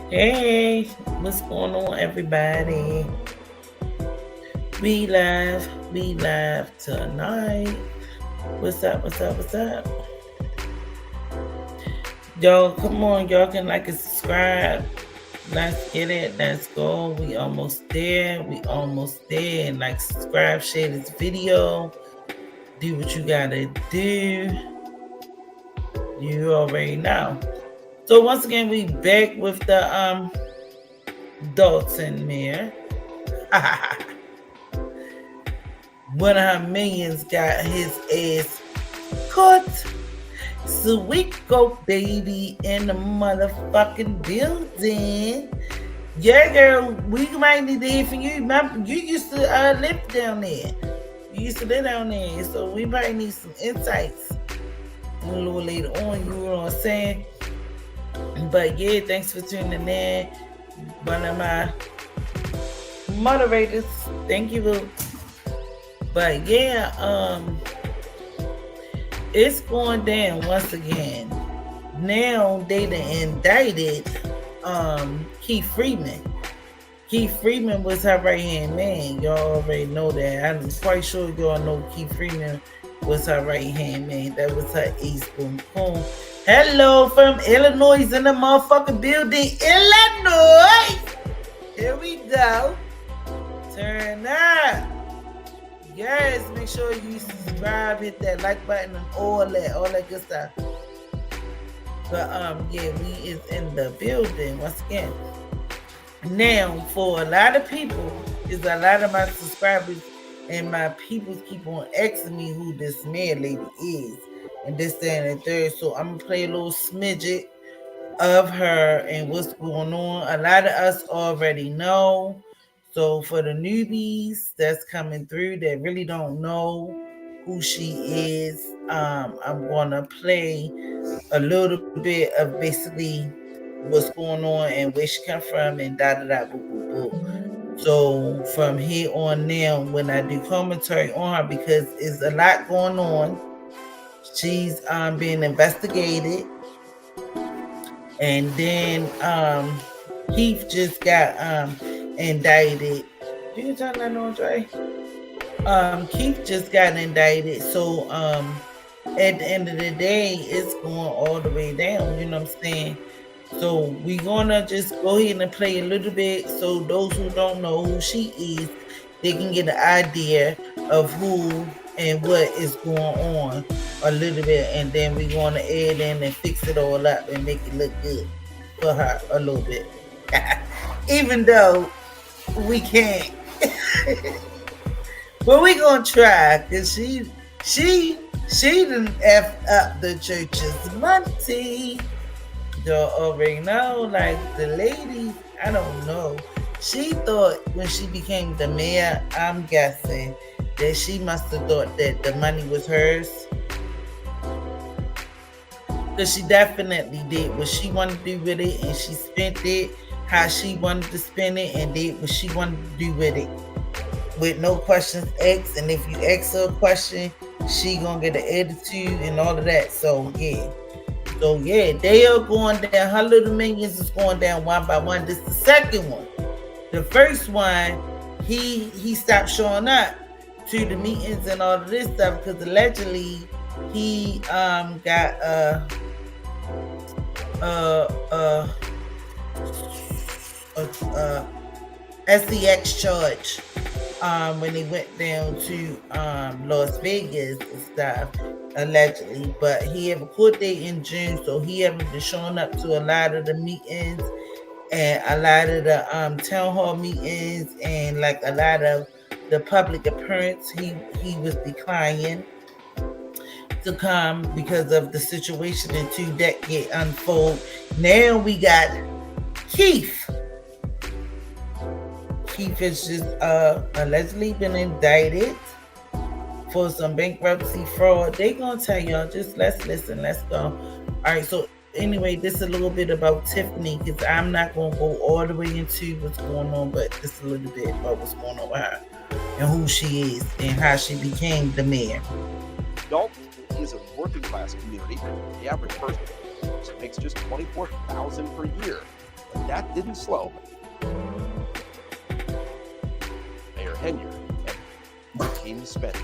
Hey, what's going on, everybody? We live tonight. What's up? What's up? What's up? Y'all, come on, y'all can like and subscribe. Let's get it. Let's go. We almost there. We almost there. And like, subscribe, share this video. Do what you gotta do. You already know. So once again, we back with the Dalton Mayor. One of her minions got his ass caught. So we go, baby, in the motherfucking building. Yeah, girl, we might need to hear from you. Remember, you used to live down there. You used to live down there, so we might need some insights a little later on. You know what I'm saying? But yeah, thanks for tuning in. One of my moderators. Thank you, Boo. But yeah, it's going down once again. Now they done indicted Keith Freeman. Keith Freeman was her right hand man. Y'all already know that. I'm quite sure y'all know Keith Freeman was her right hand man. That was her ace. Boom boom. Hello from Illinois in the motherfucking building. Illinois. Here we go. Turn up. Yes, make sure you subscribe, hit that like button, and all that good stuff. But yeah, we is in the building once again. Now, for a lot of people, is a lot of my subscribers and my people keep on asking me who this man lady is, and this, that, and the third. So I'm gonna play a little smidget of her and what's going on. A lot of us already know. So for the newbies that's coming through that really don't know who she is, I'm gonna play a little bit of basically what's going on and where she come from and da da da boo boo boo. So from here on now, when I do commentary on her, because there's a lot going on, she's being investigated, and then Keith just got indicted. You can turn that on, Dre. Keith just got indicted, so at the end of the day, it's going all the way down. You know what I'm saying? So we gonna just go ahead and play a little bit, so those who don't know who she is, they can get an idea of who and what is going on a little bit, and then we gonna add in and fix it all up and make it look good for her a little bit. Even though we can't. But we gonna try, cause she done effed up the church's money. Y'all already know, like the lady, I don't know. She thought when she became the mayor, I'm guessing that she must have thought that the money was hers. Because she definitely did what she wanted to do with it, and she spent it how she wanted to spend it, and did what she wanted to do with it, with no questions asked. And if you ask her a question, she gonna get an attitude and all of that. So yeah, they are going down. Her little minions is going down one by one. This is the second one. The first one, he stopped showing up to the meetings and all of this stuff because allegedly he got SEX charge when they went down to Las Vegas and stuff, allegedly. But he have a court date in June, so he haven't been showing up to a lot of the meetings and a lot of the town hall meetings and like a lot of the public appearance. He was declining to come because of the situation until that get unfold. Now we got Keith. Keith has just allegedly been indicted for some bankruptcy fraud. They gonna tell y'all, just let's listen, let's go. All right, so anyway, this is a little bit about Tiffany, because I'm not gonna go all the way into what's going on, but just a little bit about what's going on with her and who she is and how she became the mayor. Dalton is a working class community. The average person makes just $24,000 per year. that didn't slow Mayor Henyard and team spending.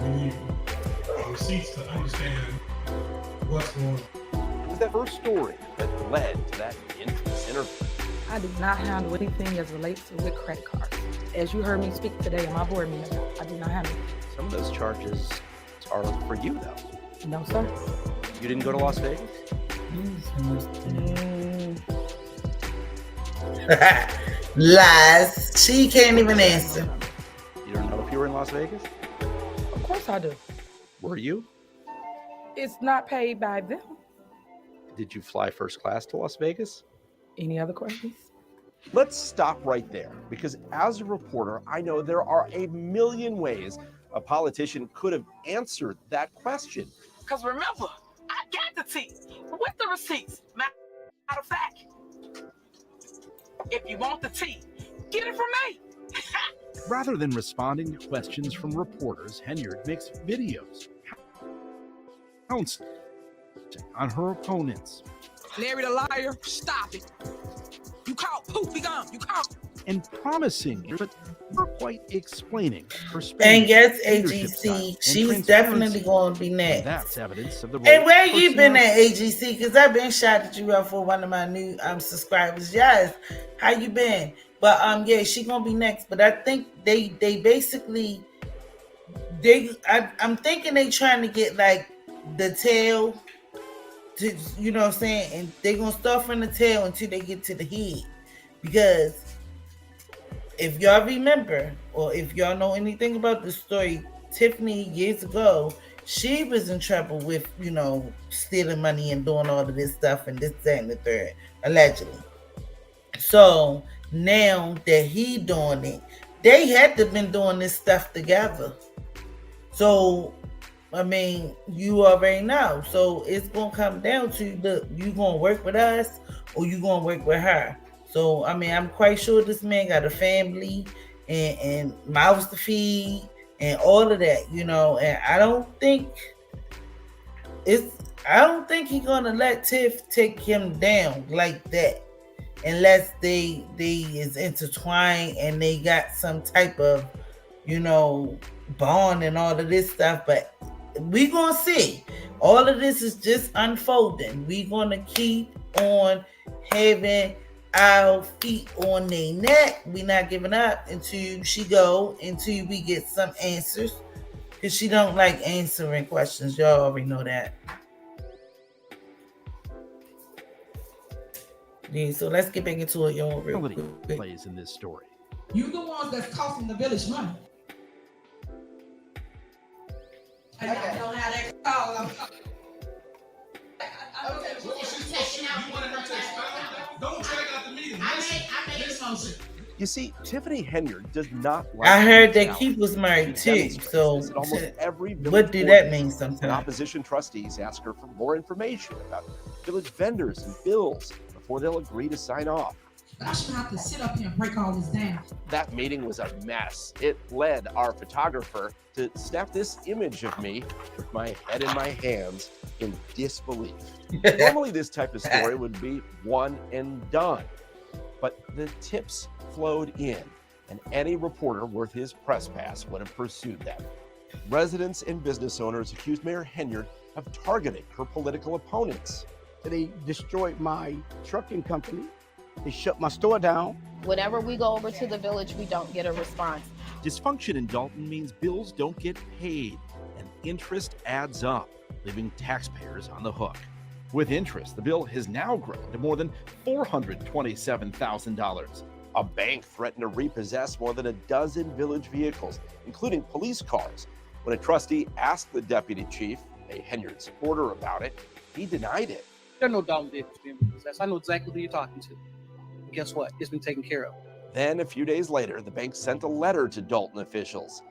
We need receipts to understand what's going on. It was that first story that led to that infamous interview. I do not handle anything as relates to with credit cards. As you heard me speak today in my board meeting, I do not handle it. Some of those charges are for you, though. No, sir. You didn't go to Las Vegas? Lies. She can't even answer. You don't know if you were in Las Vegas? Of course I do. Were you? It's not paid by them. Did you fly first class to Las Vegas? Any other questions? Let's stop right there, because as a reporter, I know there are a million ways a politician could have answered that question. Because remember, I got the tea with the receipts. Matter of fact, if you want the tea, get it from me. Rather than responding to questions from reporters, Henyard makes videos pouncing on her opponents. Larry the liar, stop it. You caught poop, be gone. You caught. And promising, but never quite explaining her And yes, leadership style AGC, and she's definitely transparency. going to be next. That's evidence of the Hey, role where of you been at, personality. AGC? Because I've been shouting you out for one of my new subscribers. Yes, how you been? But yeah, she gonna be next. But I think they basically I'm thinking they trying to get like the tail to, you know what I'm saying, and they gonna start from the tail until they get to the head. Because if y'all remember, or if y'all know anything about the story, Tiffany years ago, she was in trouble with, you know, stealing money and doing all of this stuff and this, that, and the third, allegedly. So now that he doing it, they had to been doing this stuff together. So, I mean, you already know. So it's going to come down to, look, you going to work with us or you going to work with her. So, I mean, I'm quite sure this man got a family and mouths to feed and all of that, you know, and I don't think he's gonna let Tiff take him down like that unless they is intertwined and they got some type of, you know, bond and all of this stuff. But we gonna see. All of this is just unfolding. We gonna keep on having our feet on their neck. We not giving up until we get some answers, because she don't like answering questions. Y'all already know that. Yeah, so let's get back into it, y'all, real Reality quick. plays in this story. You the ones that's costing the village money. I don't have that call. Don't check out the meeting. I made something. You see, Tiffany Henyard does not like I heard that challenge. Keith was married She too. demonstrates So this at almost every what village did board that meeting. mean And sometimes? opposition trustees ask her for more information about village vendors and bills before they'll agree to sign off. But I shouldn't have to sit up here and break all this down. That meeting was a mess. It led our photographer to snap this image of me with my head in my hands in disbelief. Normally, this type of story would be one and done, but the tips flowed in, and any reporter worth his press pass would have pursued them. Residents and business owners accused Mayor Henyard of targeting her political opponents. They destroyed my trucking company. They shut my store down. Whenever we go over to the village, we don't get a response. Dysfunction in Dalton means bills don't get paid, and interest adds up, leaving taxpayers on the hook. With interest, the bill has now grown to more than $427,000. A bank threatened to repossess more than a dozen village vehicles, including police cars. When a trustee asked the deputy chief, a Henyard supporter, about it, he denied it. There's no doubt it's being repossessed. I know exactly who you're talking to. And guess what? It's been taken care of. Then, a few days later, the bank sent a letter to Dalton officials.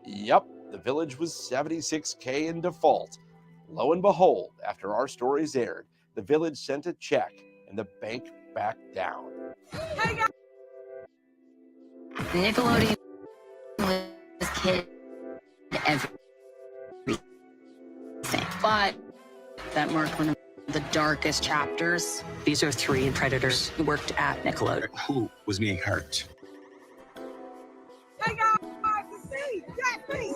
Yep, the village was $76K in default. Lo and behold, after our stories aired, the village sent a check and the bank backed down. Nickelodeon was kid everything, but that marked one of the darkest chapters. These are 3 predators who worked at Nickelodeon. Who was being hurt? Hey guys, it's me,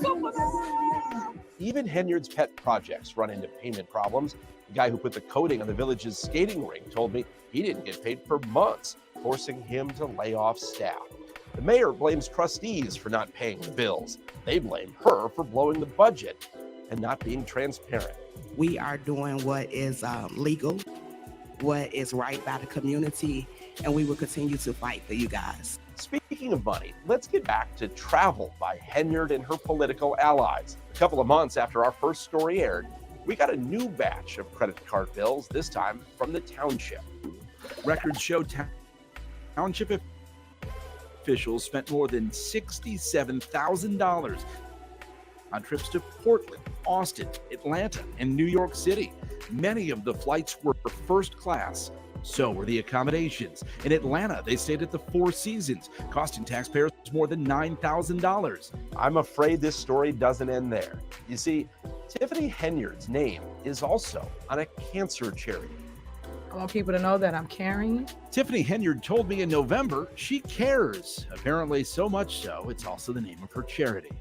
Superman. Even Henyard's pet projects run into payment problems. The guy who put the coating on the village's skating rink told me he didn't get paid for months, forcing him to lay off staff. The mayor blames trustees for not paying the bills. They blame her for blowing the budget and not being transparent. We are doing what is legal, what is right by the community, and we will continue to fight for you guys. Speaking of money, let's get back to travel by Henyard and her political allies. A couple of months after our first story aired, we got a new batch of credit card bills, this time from the township. Records show township officials spent more than $67,000 on trips to Portland, Austin, Atlanta, and New York City. Many of the flights were first class. So were the accommodations. In Atlanta, they stayed at the Four Seasons, costing taxpayers more than $9,000. I'm afraid this story doesn't end there. You see, Tiffany Henyard's name is also on a cancer charity. I want people to know that I'm caring. Tiffany Henyard told me in November she cares. Apparently so much so, it's also the name of her charity.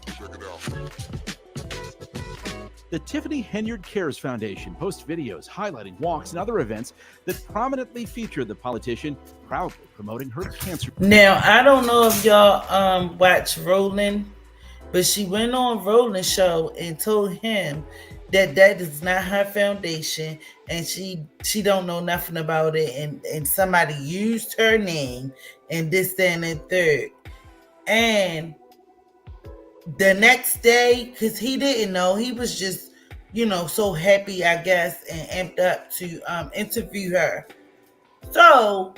Check it out. The Tiffany Henyard Cares Foundation posts videos highlighting walks and other events that prominently feature the politician proudly promoting her cancer. Now, I don't know if y'all watch Roland, but she went on Roland's show and told him that is not her foundation and she don't know nothing about it, and somebody used her name and this, that, and the third. And the next day, because he didn't know, he was just, so happy, I guess, and amped up to interview her. So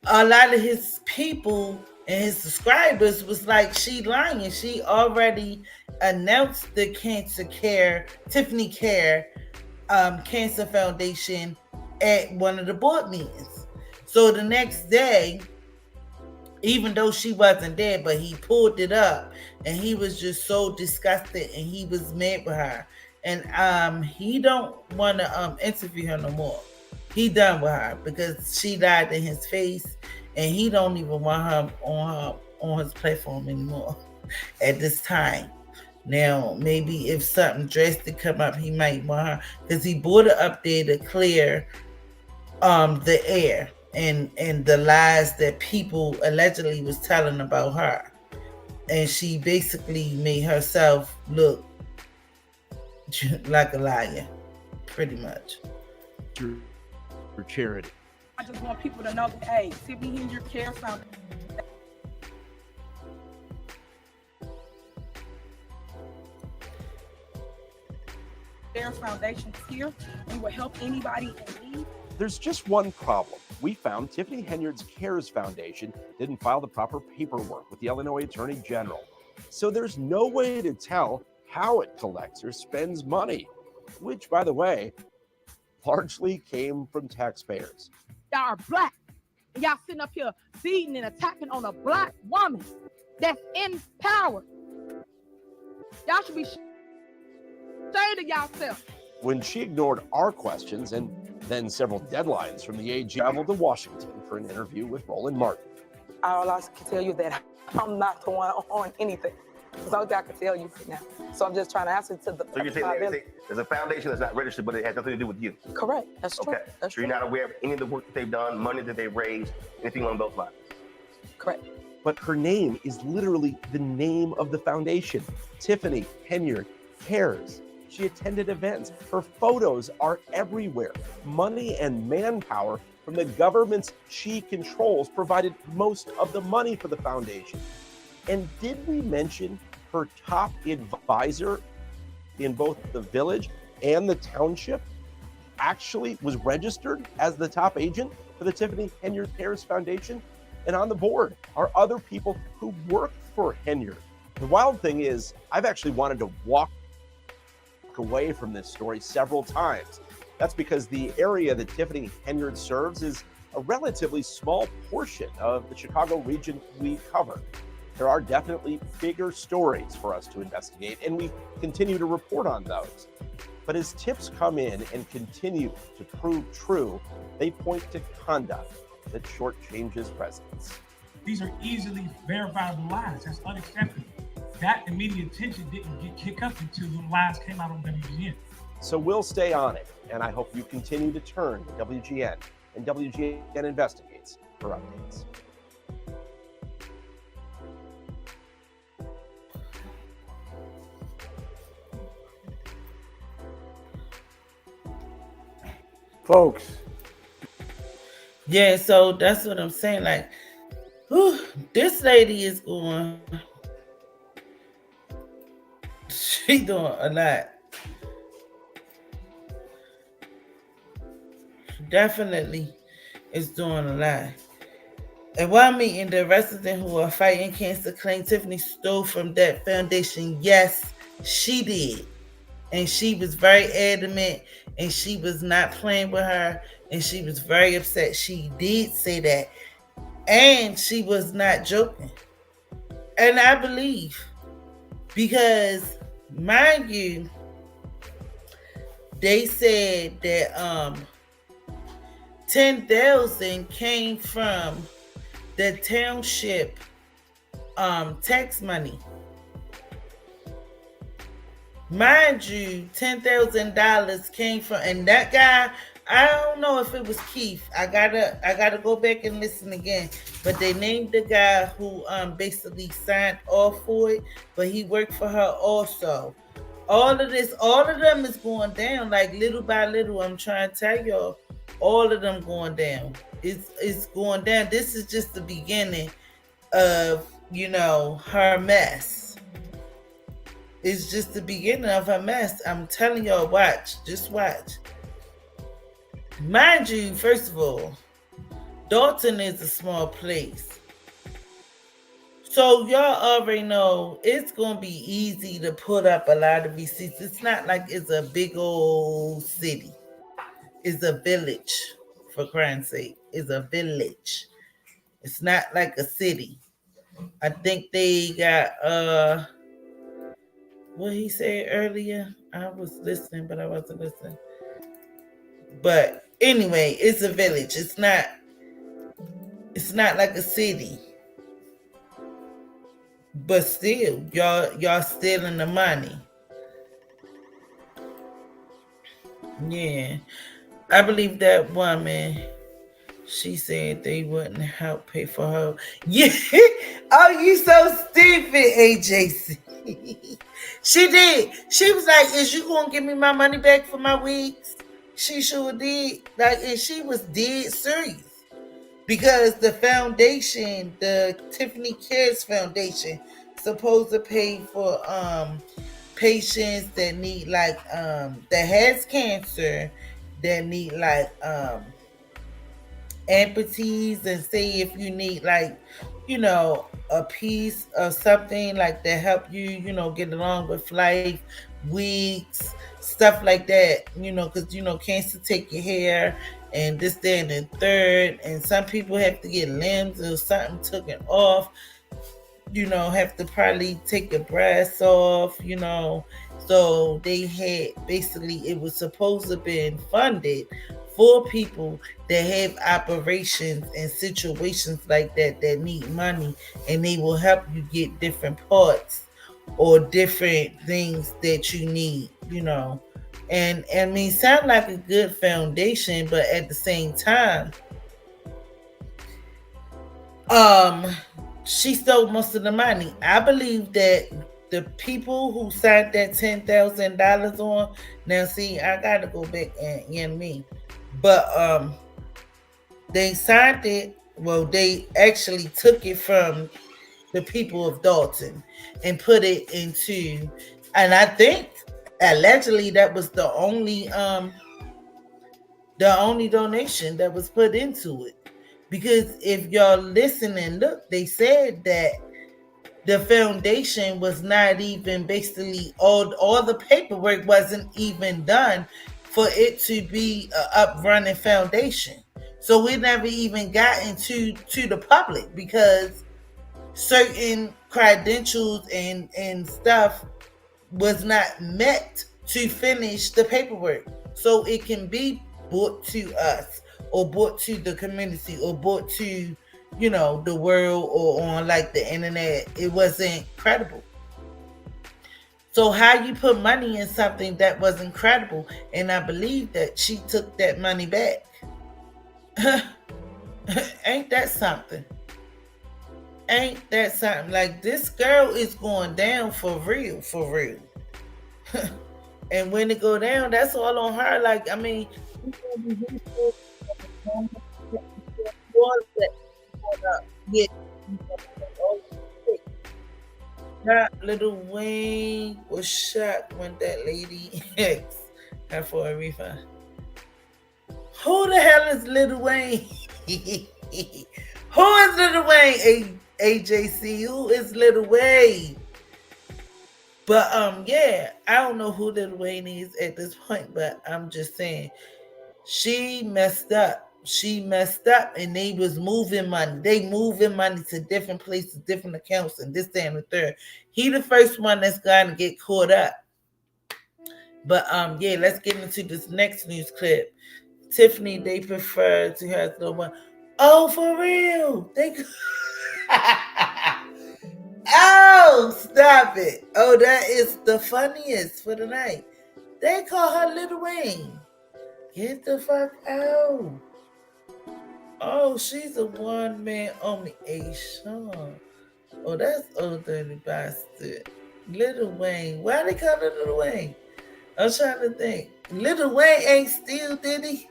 a lot of his people and his subscribers was like, she lying. She already announced the Tiffany Care Cancer Foundation at one of the board meetings. So the next day, even though she wasn't there, but he pulled it up and he was just so disgusted and he was mad with her. And he don't want to interview her no more. He done with her because she lied in his face and he don't even want her on his platform anymore at this time. Now, maybe if something drastic come up, he might want her because he brought her up there to clear the air and the lies that people allegedly was telling about her. And she basically made herself look like a liar, pretty much. For charity. I just want people to know that, hey, Tiffany Henyard Cares Foundation is here. We will help anybody in need. There's just one problem. We found Tiffany Henyard's Cares Foundation didn't file the proper paperwork with the Illinois Attorney General. So there's no way to tell how it collects or spends money, which, by the way, largely came from taxpayers. Y'all are black. And y'all sitting up here beating and attacking on a black woman that's in power. Y'all should be ashamed of yourself. When she ignored our questions and then several deadlines from the AG, traveled to Washington for an interview with Roland Martin. All I can tell you that I'm not the one on anything. That's all I can tell you right now. So I'm just trying to answer to the. So you're saying there's a foundation that's not registered, but it has nothing to do with you? Correct. That's true. Okay. That's so you're not aware of any of the work that they've done, money that they've raised, anything along those lines? Correct. But her name is literally the name of the foundation. Tiffany Henyard Cares. She attended events. Her photos are everywhere. Money and manpower from the governments she controls provided most of the money for the foundation. And did we mention her top advisor in both the village and the township actually was registered as the top agent for the Tiffany Henyard Cares Foundation? And on the board are other people who work for Henyard. The wild thing is, I've actually wanted to walk away from this story several times. That's because the area that Tiffany Henyard serves is a relatively small portion of the Chicago region we cover. There are definitely bigger stories for us to investigate, and we continue to report on those. But as tips come in and continue to prove true, they point to conduct that shortchanges presidents. These are easily verifiable lies. That's unacceptable. That and media attention didn't get kicked up until the lies came out on WGN. So we'll stay on it, and I hope you continue to turn to WGN and WGN Investigates for updates. Folks. Yeah, so that's what I'm saying. Like, whew, this lady is going, she doing a lot. Definitely is doing a lot. And while meeting the residents who are fighting cancer claim Tiffany stole from that foundation, yes, she did. And she was very adamant, and she was not playing with her, and she was very upset. She did say that, and she was not joking. And I believe, because mind you, they said that 10,000 came from the township tax money. Mind you, $10,000 came from, and that guy, I don't know if it was Keith. I gotta go back and listen again. But they named the guy who basically signed off for it, but he worked for her also. All of them is going down, like little by little. I'm trying to tell y'all, all of them going down. It's going down. This is just the beginning of, her mess. It's just the beginning of her mess. I'm telling y'all, just watch. Mind you, first of all, Dalton is a small place. So y'all already know it's going to be easy to put up a lot of receipts. It's not like it's a big old city. It's a village, for crying sake. It's a village. It's not like a city. I think they got, what he said earlier, I was listening, but I wasn't listening. But anyway, it's a village. It's not like a city. But still, y'all stealing the money. Yeah. I believe that woman, she said they wouldn't help pay for her. Yeah. Oh, you so stupid, AJC. She did. She was like, is you going to give me my money back for my wigs? She sure did. Like, and she was dead serious. Because the foundation, the Tiffany Cares Foundation, supposed to pay for patients that need that has cancer, that need amputees, and say if you need a piece of something like that help you, get along with life, wigs, stuff like that, because cancer take your hair and this, that, and the third, and some people have to get limbs or something taken off, have to probably take your breasts off, so they had, basically it was supposed to be funded for people that have operations and situations like that need money, and they will help you get different parts or different things that you need, And I mean, sound like a good foundation, but at the same time, she stole most of the money. I believe that the people who signed that $10,000 on, now see, I gotta go back and but they signed it. Well, they actually took it from the people of Dalton and put it into, and I think allegedly that was the only donation that was put into it. Because if y'all listen and look, they said that the foundation was not even, basically all the paperwork wasn't even done for it to be an up-running foundation. So we never even got into the public because certain credentials and stuff was not met to finish the paperwork so it can be brought to us or brought to the community or brought to, you know, the world or on like the internet. It wasn't credible. So how you put money in something that wasn't credible? And I believe that she took that money back. Ain't that something? Ain't that something? Like, this girl is going down for real, for real. And when it go down, that's all on her. Like, I mean, yeah. That Lil Wayne was shocked when that lady asked her for a refund. Who the hell is Lil Wayne? Who is Lil Wayne? AJC. Who is Lil Wayne? But yeah, I don't know who Lil Wayne is at this point, but I'm just saying she messed up. She messed up, and they was moving money. They moving money to different places, different accounts, and this, that, and the third. He the first one that's gonna get caught up. But yeah, let's get into this next news clip. Tiffany, they prefer to have the one. Oh, for real? They. Oh, stop it. Oh, that is the funniest for the night. They call her Lil Wayne. Get the fuck out. Oh, she's a one-man only. A Sean. Oh, that's old dirty bastard. Lil Wayne. Why they call her Lil Wayne? I'm trying to think. Lil Wayne ain't still, did he?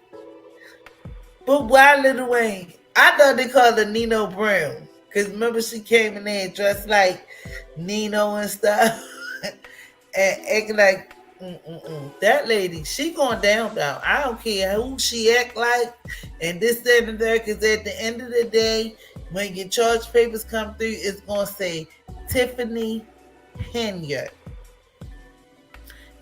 But why Lil Wayne? I thought they called her Nino Brown. Because remember, she came in there dressed like Nino and stuff. And acting like, that lady, she going down. I don't care who she act like. And this, that, and that. Because at the end of the day, when your charge papers come through, it's going to say Tiffany Henyard.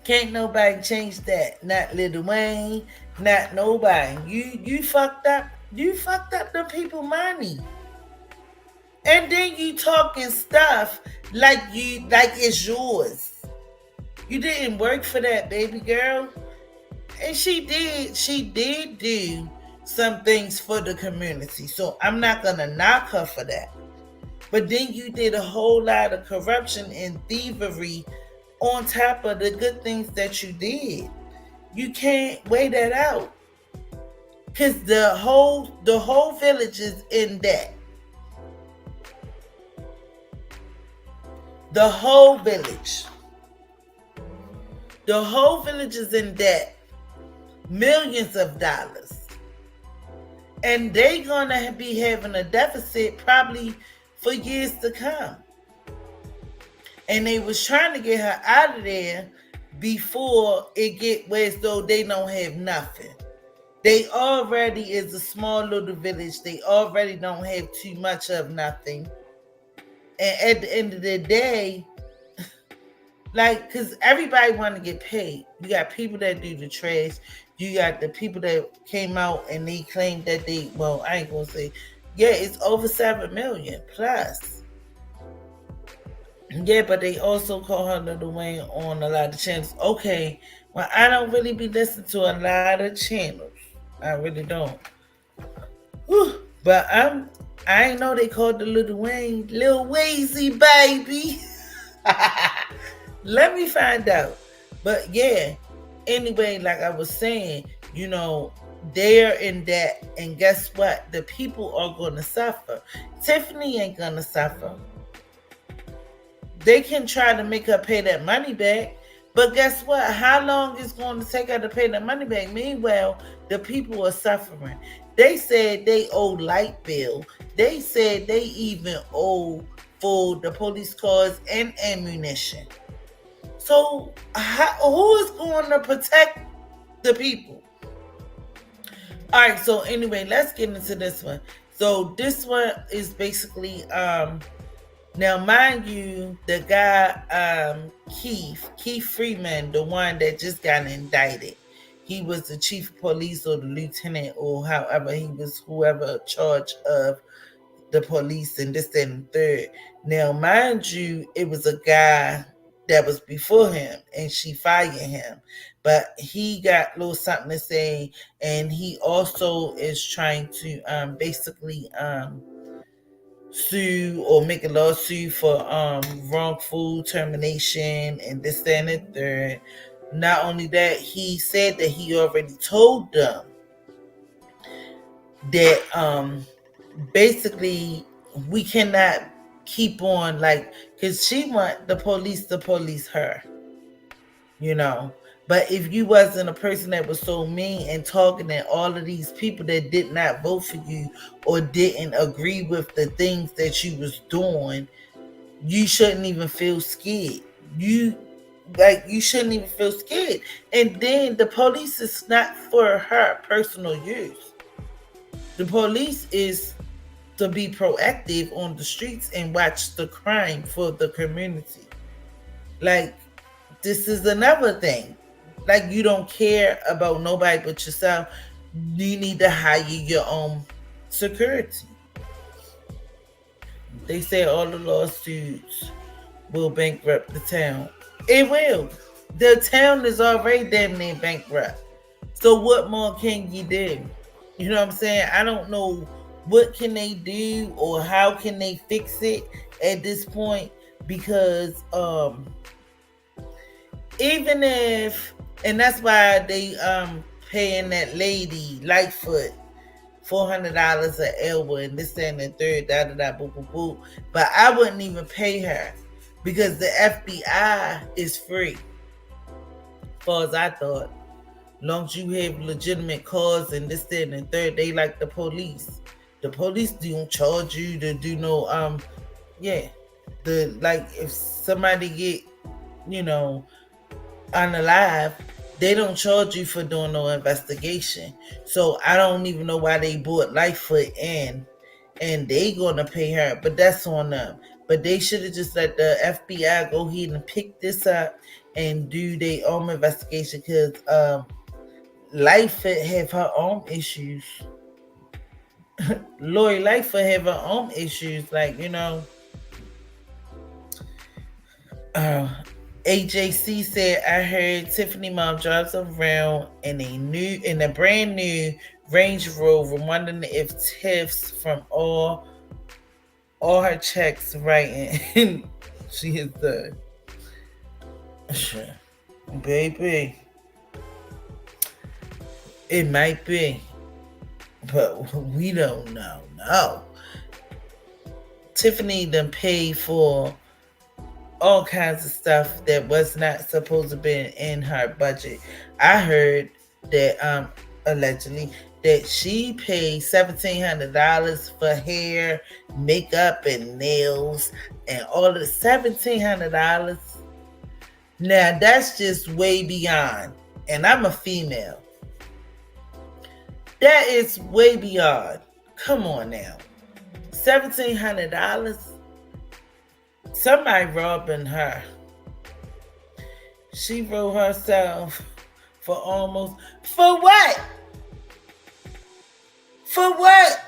Can't nobody change that. Not Lil Wayne. Not nobody. You fucked up. You fucked up the people money. And then you talking stuff like it's yours. You didn't work for that, baby girl. And she did do some things for the community. So I'm not gonna knock her for that. But then you did a whole lot of corruption and thievery on top of the good things that you did. You can't weigh that out. Cause the whole village is in debt. The whole village. The whole village is in debt. Millions of dollars. And they gonna be having a deficit probably for years to come. And they was trying to get her out of there before it get where as though they don't have nothing. They already is a small little village. They already don't have too much of nothing. And at the end of the day, like, because everybody want to get paid. You got people that do the trash. You got the people that came out and they claimed that they, well, I ain't going to say, yeah, it's over 7 million plus. Yeah, but they also call her Lil Wayne on a lot of channels. Okay, well, I don't really be listening to a lot of channels. I really don't. Whew. But I ain't know they called the Lil Wayne Lil Weezy, baby. Let me find out. But yeah, anyway, like I was saying, you know, they're in debt. And guess what? The people are going to suffer. Tiffany ain't going to suffer. They can try to make her pay that money back. But guess what? How long is going to take her to pay that money back? Meanwhile, the people are suffering. They said they owe light bill. They said they even owe for the police cars and ammunition. So who is going to protect the people? All right, so anyway, let's get into this one. So this one is basically, now mind you, the guy, Keith Freeman, the one that just got indicted. He was the chief of police or the lieutenant or however he was, whoever charged of the police and this, that, and the third. Now, mind you, it was a guy that was before him, and she fired him. But he got a little something to say, and he also is trying to basically sue or make a lawsuit for wrongful termination and this, that, and the third. Not only that, he said that he already told them that basically we cannot keep on, like, because she want the police to police her, you know. But if you wasn't a person that was so mean and talking at all of these people that did not vote for you or didn't agree with the things that you was doing, you shouldn't even feel scared. You shouldn't even feel scared. And then the police is not for her personal use. The police is to be proactive on the streets and watch the crime for the community. Like, this is another thing. Like, you don't care about nobody but yourself. You need to hire your own security. They say all the lawsuits will bankrupt the town. It will. The town is already damn near bankrupt. So what more can you do? You know what I'm saying? I don't know what can they do or how can they fix it at this point, because even if, and that's why they paying that lady Lightfoot $400 an hour and this, that, and the third, da da da, boo boo boo. But I wouldn't even pay her because the FBI is free, as far as I thought. Long as you have legitimate cause and this, that, and the third, they like the police. The police don't charge you to do no like if somebody get, you know, unalive, they don't charge you for doing no investigation. So I don't even know why they brought Lightfoot in and they gonna pay her, but that's on them. But they should have just let the FBI go ahead and pick this up and do their own investigation, because Lightfoot have her own issues. Lori Lightfoot have her own issues, like, you know. AJC said, I heard Tiffany mom drives around in a brand new Range Rover, wondering if Tiff's from all her checks writing. She is done. Sure. Baby. It might be, but we don't know. No. Tiffany done paid for all kinds of stuff that was not supposed to be in her budget. I heard that allegedly that she paid $1,700 for hair, makeup, and nails, and all of the $1,700. Now that's just way beyond. And I'm a female. That is way beyond. Come on now. $1,700. Somebody robbing her. She wrote herself for what? For what?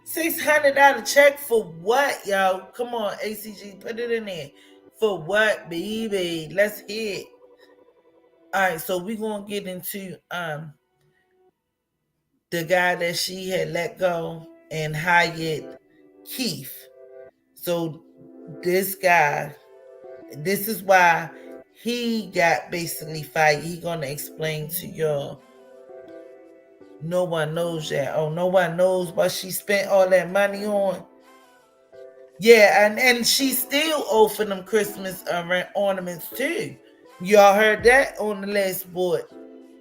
$600 check for what, y'all? Come on, ACG, put it in there. For what, baby? Let's hear it. All right, so we're gonna get into the guy that she had let go and hired, Keith. So this guy, this is why he got basically fired. He gonna explain to y'all. No one knows that. Oh, no one knows what she spent all that money on. Yeah, and she still owed for them Christmas ornaments too. Y'all heard that on the last board.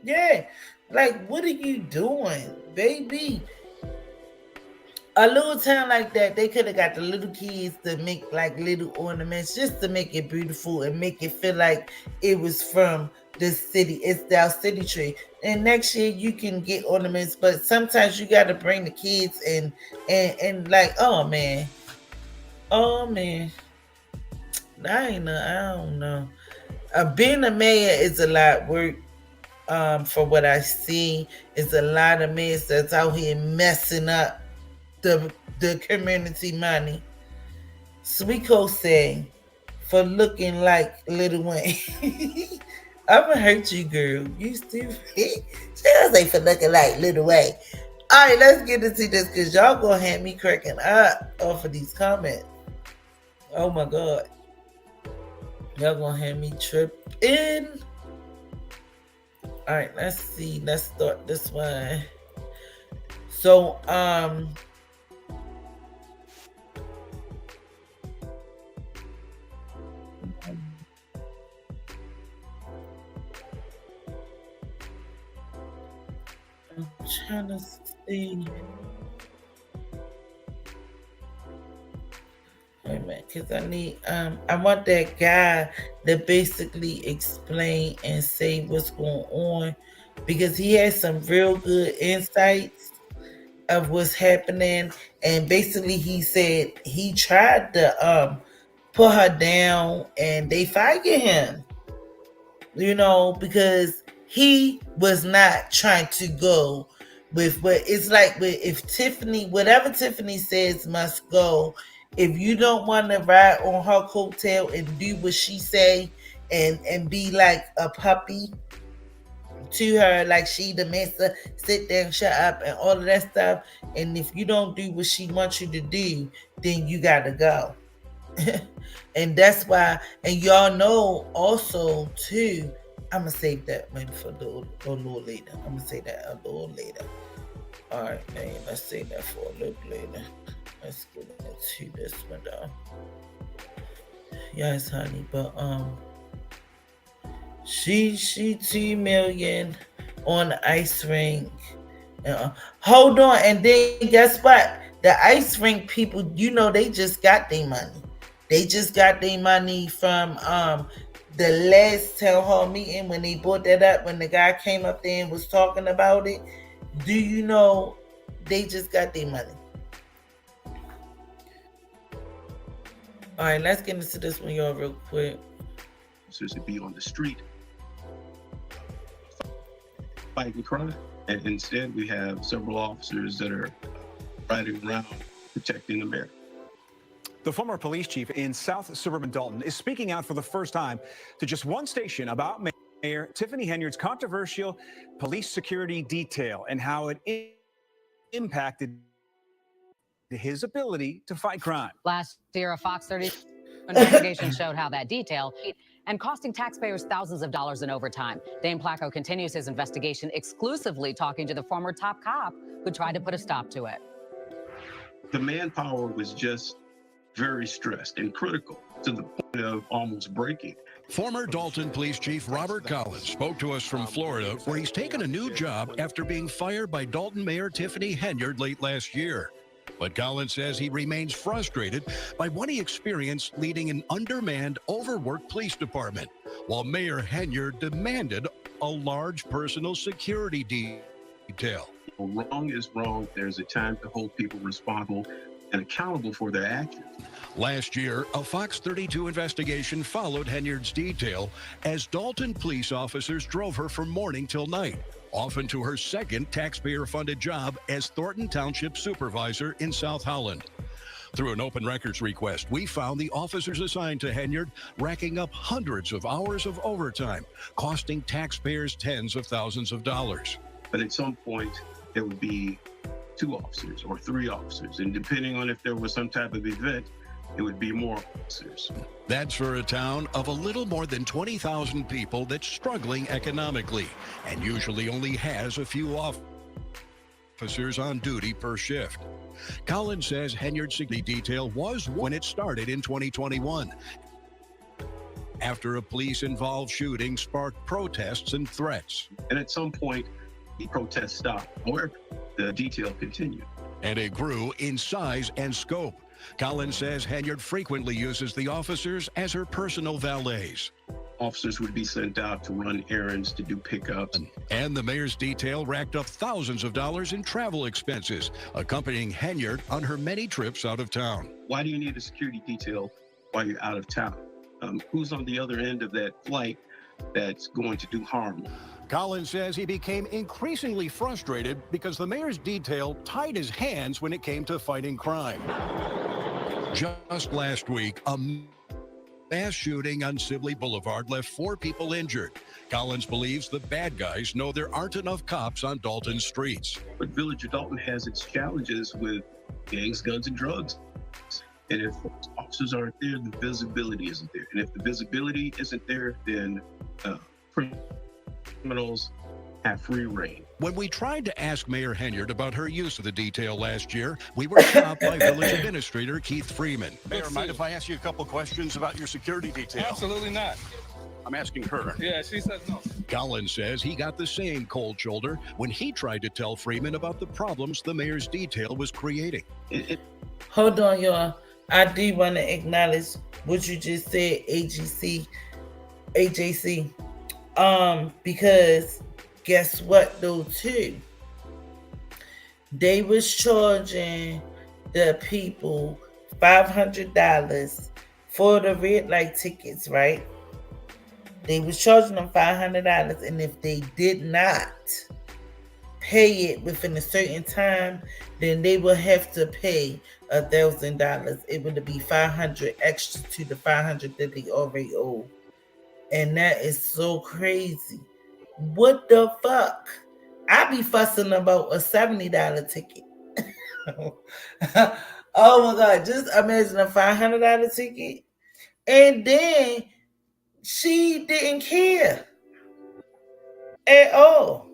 Yeah. Like, what are you doing, baby? A little town like that, they could have got the little kids to make like little ornaments just to make it beautiful and make it feel like it was from the city. It's our city tree. And next year you can get ornaments, but sometimes you got to bring the kids and like, oh man. I don't know. Being a mayor is a lot of work. For what I see, is a lot of mayors that's out here messing up the community money. Sweetco saying for looking like Lil Wayne. I'ma hurt you, girl. You stupid. She gonna say for looking like Lil Wayne. All right, let's get into this because y'all gonna have me cracking up off of these comments. Oh my God. Y'all gonna have me tripping. All right, let's see. Let's start this one. So, I'm trying to see. Wait a minute, because I need I want that guy to basically explain and say what's going on, because he has some real good insights of what's happening. And basically he said he tried to put her down and they fired him, you know, because he was not trying to go with what it's like. With if Tiffany, whatever Tiffany says must go. If you don't want to ride on her coattail and do what she say and be like a puppy to her, like she demands to sit there and shut up and all of that stuff, and if you don't do what she wants you to do, then you gotta go. And that's why, and y'all know also too, I'm gonna save that maybe for a little later. I'm gonna say that a little later. All right, man, let's say that for a little later. Let's get into this one though. Yes, honey, but she 2 million on the ice rink. Hold on, and then guess what? The ice rink people, you know, they just got their money. They just got their money from the last town hall meeting when they brought that up, when the guy came up there and was talking about it. Do you know they just got their money? All right, let's get into this one, y'all, real quick. Officers to be on the street fighting crime, and instead we have several officers that are riding around protecting the mayor. The former police chief in South Suburban Dalton is speaking out for the first time to just one station about Mayor Tiffany Henyard's controversial police security detail and how it impacted his ability to fight crime. Last year, a Fox 30 investigation showed how that detail and costing taxpayers thousands of dollars in overtime. Dane Placco continues his investigation, exclusively talking to the former top cop who tried to put a stop to it. The manpower was just very stressed and critical to the point of almost breaking. Former Dalton Police Chief Robert Collins spoke to us from Florida, where he's taken a new job after being fired by Dalton Mayor Tiffany Henyard late last year. But Collins says he remains frustrated by what he experienced leading an undermanned, overworked police department, while Mayor Henyard demanded a large personal security detail. Wrong is wrong. There's a time to hold people responsible and accountable for their actions. Last year, a Fox 32 investigation followed Henyard's detail as Dalton police officers drove her from morning till night, often to her second taxpayer-funded job as Thornton Township Supervisor in South Holland. Through an open records request, we found the officers assigned to Henyard racking up hundreds of hours of overtime, costing taxpayers tens of thousands of dollars. But at some point, there would be 2 officers or 3 officers, and depending on if there was some type of event, it would be more officers. That's for a town of a little more than 20,000 people that's struggling economically and usually only has a few officers on duty per shift. Collins says Henyard's security detail was when it started in 2021, after a police-involved shooting sparked protests and threats. And at some point, the protests stopped. However, the detail continued. And it grew in size and scope. Collins says Henyard frequently uses the officers as her personal valets. Officers would be sent out to run errands, to do pickups. And the mayor's detail racked up thousands of dollars in travel expenses, accompanying Henyard on her many trips out of town. Why do you need a security detail while you're out of town? Who's on the other end of that flight that's going to do harm? Collins says he became increasingly frustrated because the mayor's detail tied his hands when it came to fighting crime. Just last week, a mass shooting on Sibley Boulevard left 4 people injured. Collins believes the bad guys know there aren't enough cops on Dalton streets. But Village of Dalton has its challenges with gangs, guns, and drugs. And if officers aren't there, the visibility isn't there. And if the visibility isn't there, then criminals have free reign. When we tried to ask Mayor Henyard about her use of the detail last year, we were stopped by Village Administrator Keith Freeman. Mayor, mind if I ask you a couple questions about your security detail? Absolutely not. I'm asking her. Yeah, she says no. Collins says he got the same cold shoulder when he tried to tell Freeman about the problems the mayor's detail was creating. Hold on, y'all. I do want to acknowledge what you just said, AJC. Because guess what though too? They was charging the people $500 for the red light tickets, right? They was charging them $500, and if they did not pay it within a certain time, then they will have to pay $1,000. It would be $500 extra to the $500 that they already owe, and that is so crazy. What the fuck? I be fussing about a $70 ticket. Oh my God! Just imagine a $500 ticket, and then she didn't care at all.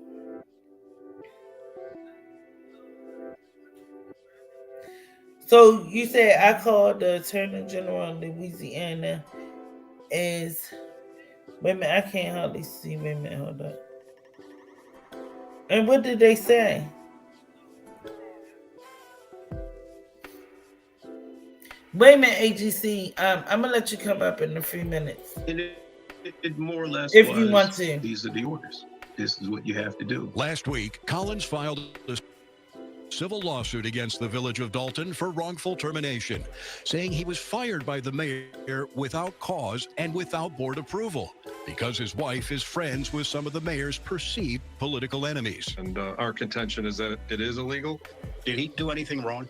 So you said I called the Attorney General of Louisiana as, wait a minute, I can't hardly see, wait a minute, hold up. And what did they say? Wait a minute, AGC, I'm gonna let you come up in a few minutes. It more or less if was, you want to. These are the orders. This is what you have to do. Last week, Collins filed a civil lawsuit against the Village of Dalton for wrongful termination, saying he was fired by the mayor without cause and without board approval because his wife is friends with some of the mayor's perceived political enemies. And our contention is that it is illegal. Did he do anything wrong?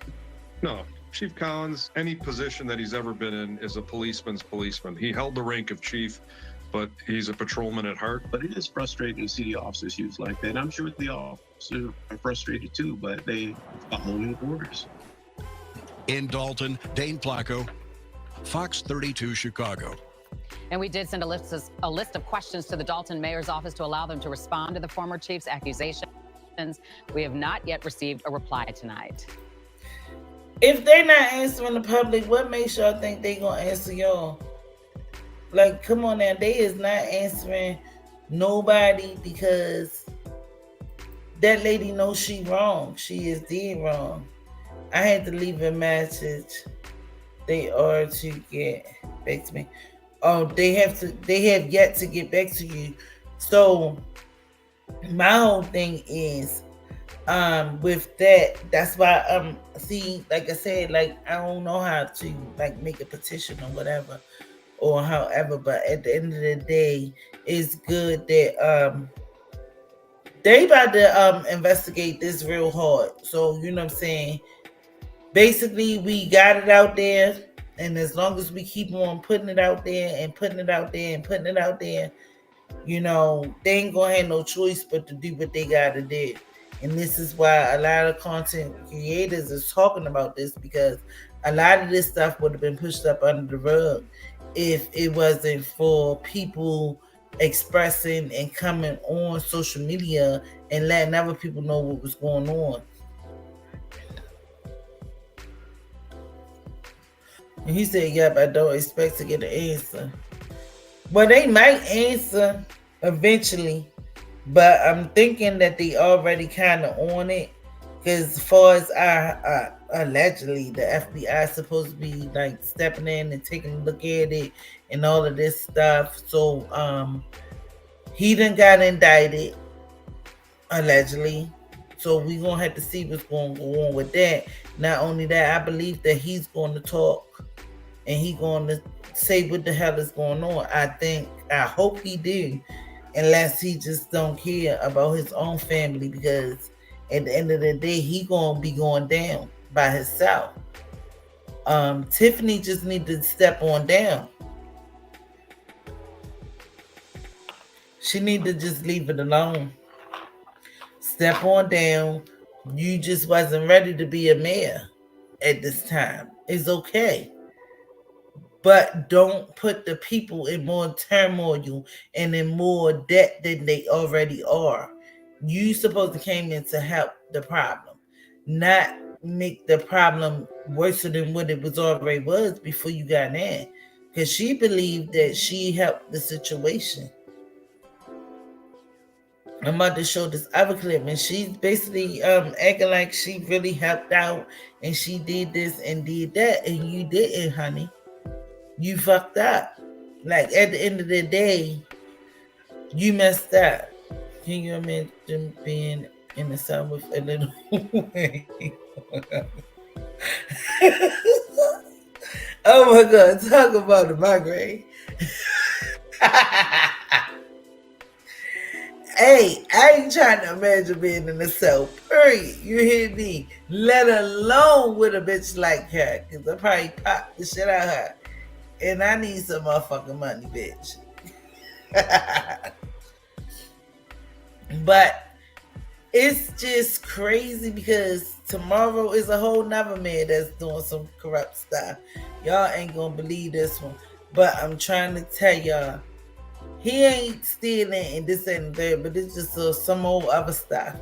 No. Chief Collins, any position that he's ever been in is a policeman's policeman. He held the rank of chief, but he's a patrolman at heart. But it is frustrating to see the officers used like that. I'm sure the officers are frustrated too, but they following orders. In Dalton, Dane Placco, Fox 32 Chicago. And we did send a list of questions to the Dalton mayor's office to allow them to respond to the former chief's accusations. We have not yet received a reply tonight. If they're not answering the public, what makes y'all think they gonna answer y'all? Like, come on now, they is not answering nobody because that lady knows she wrong. She is dead wrong. I had to leave a message. They are to get back to me. Oh, they have yet to get back to you. So my whole thing is with that's why see, like I said, like I don't know how to like make a petition or whatever or however, but at the end of the day, it's good that they about to investigate this real hard. So you know what I'm saying? Basically, we got it out there, and as long as we keep on putting it out there and putting it out there and putting it out there, you know, they ain't gonna have no choice but to do what they gotta do. And this is why a lot of content creators is talking about this, because a lot of this stuff would have been pushed up under the rug if it wasn't for people expressing and coming on social media and letting other people know what was going on. And he said, yep, I don't expect to get an answer. Well, they might answer eventually, but I'm thinking that they already kind of on it, because as far as allegedly the FBI is supposed to be like stepping in and taking a look at it and all of this stuff. So he done got indicted allegedly. So we gonna have to see what's going to go on with that. Not only that, I believe that he's going to talk and he going to say what the hell is going on. I hope he do, unless he just don't care about his own family, because at the end of the day, he gonna be going down by himself. Tiffany just need to step on down. She need to just leave it alone. Step on down. You just wasn't ready to be a mayor at this time. It's okay. But don't put the people in more turmoil and in more debt than they already are. You supposed to came in to help the problem, not make the problem worse than what it was already was before you got in. Because she believed that she helped the situation. I'm about to show this other clip, and she's basically acting like she really helped out and she did this and did that, and you didn't, honey. You fucked up. Like, at the end of the day, you messed up. Can you imagine being in the sun with a little wing? Oh my God, talk about the migraine. Hey, I ain't trying to imagine being in the cell, period. You hear me? Let alone with a bitch like her, because I probably pop the shit out of her. And I need some motherfucking money, bitch. But it's just crazy because tomorrow is a whole nother man that's doing some corrupt stuff. Y'all ain't gonna believe this one. But I'm trying to tell y'all, he ain't stealing and this and that, but it's just some old other stuff.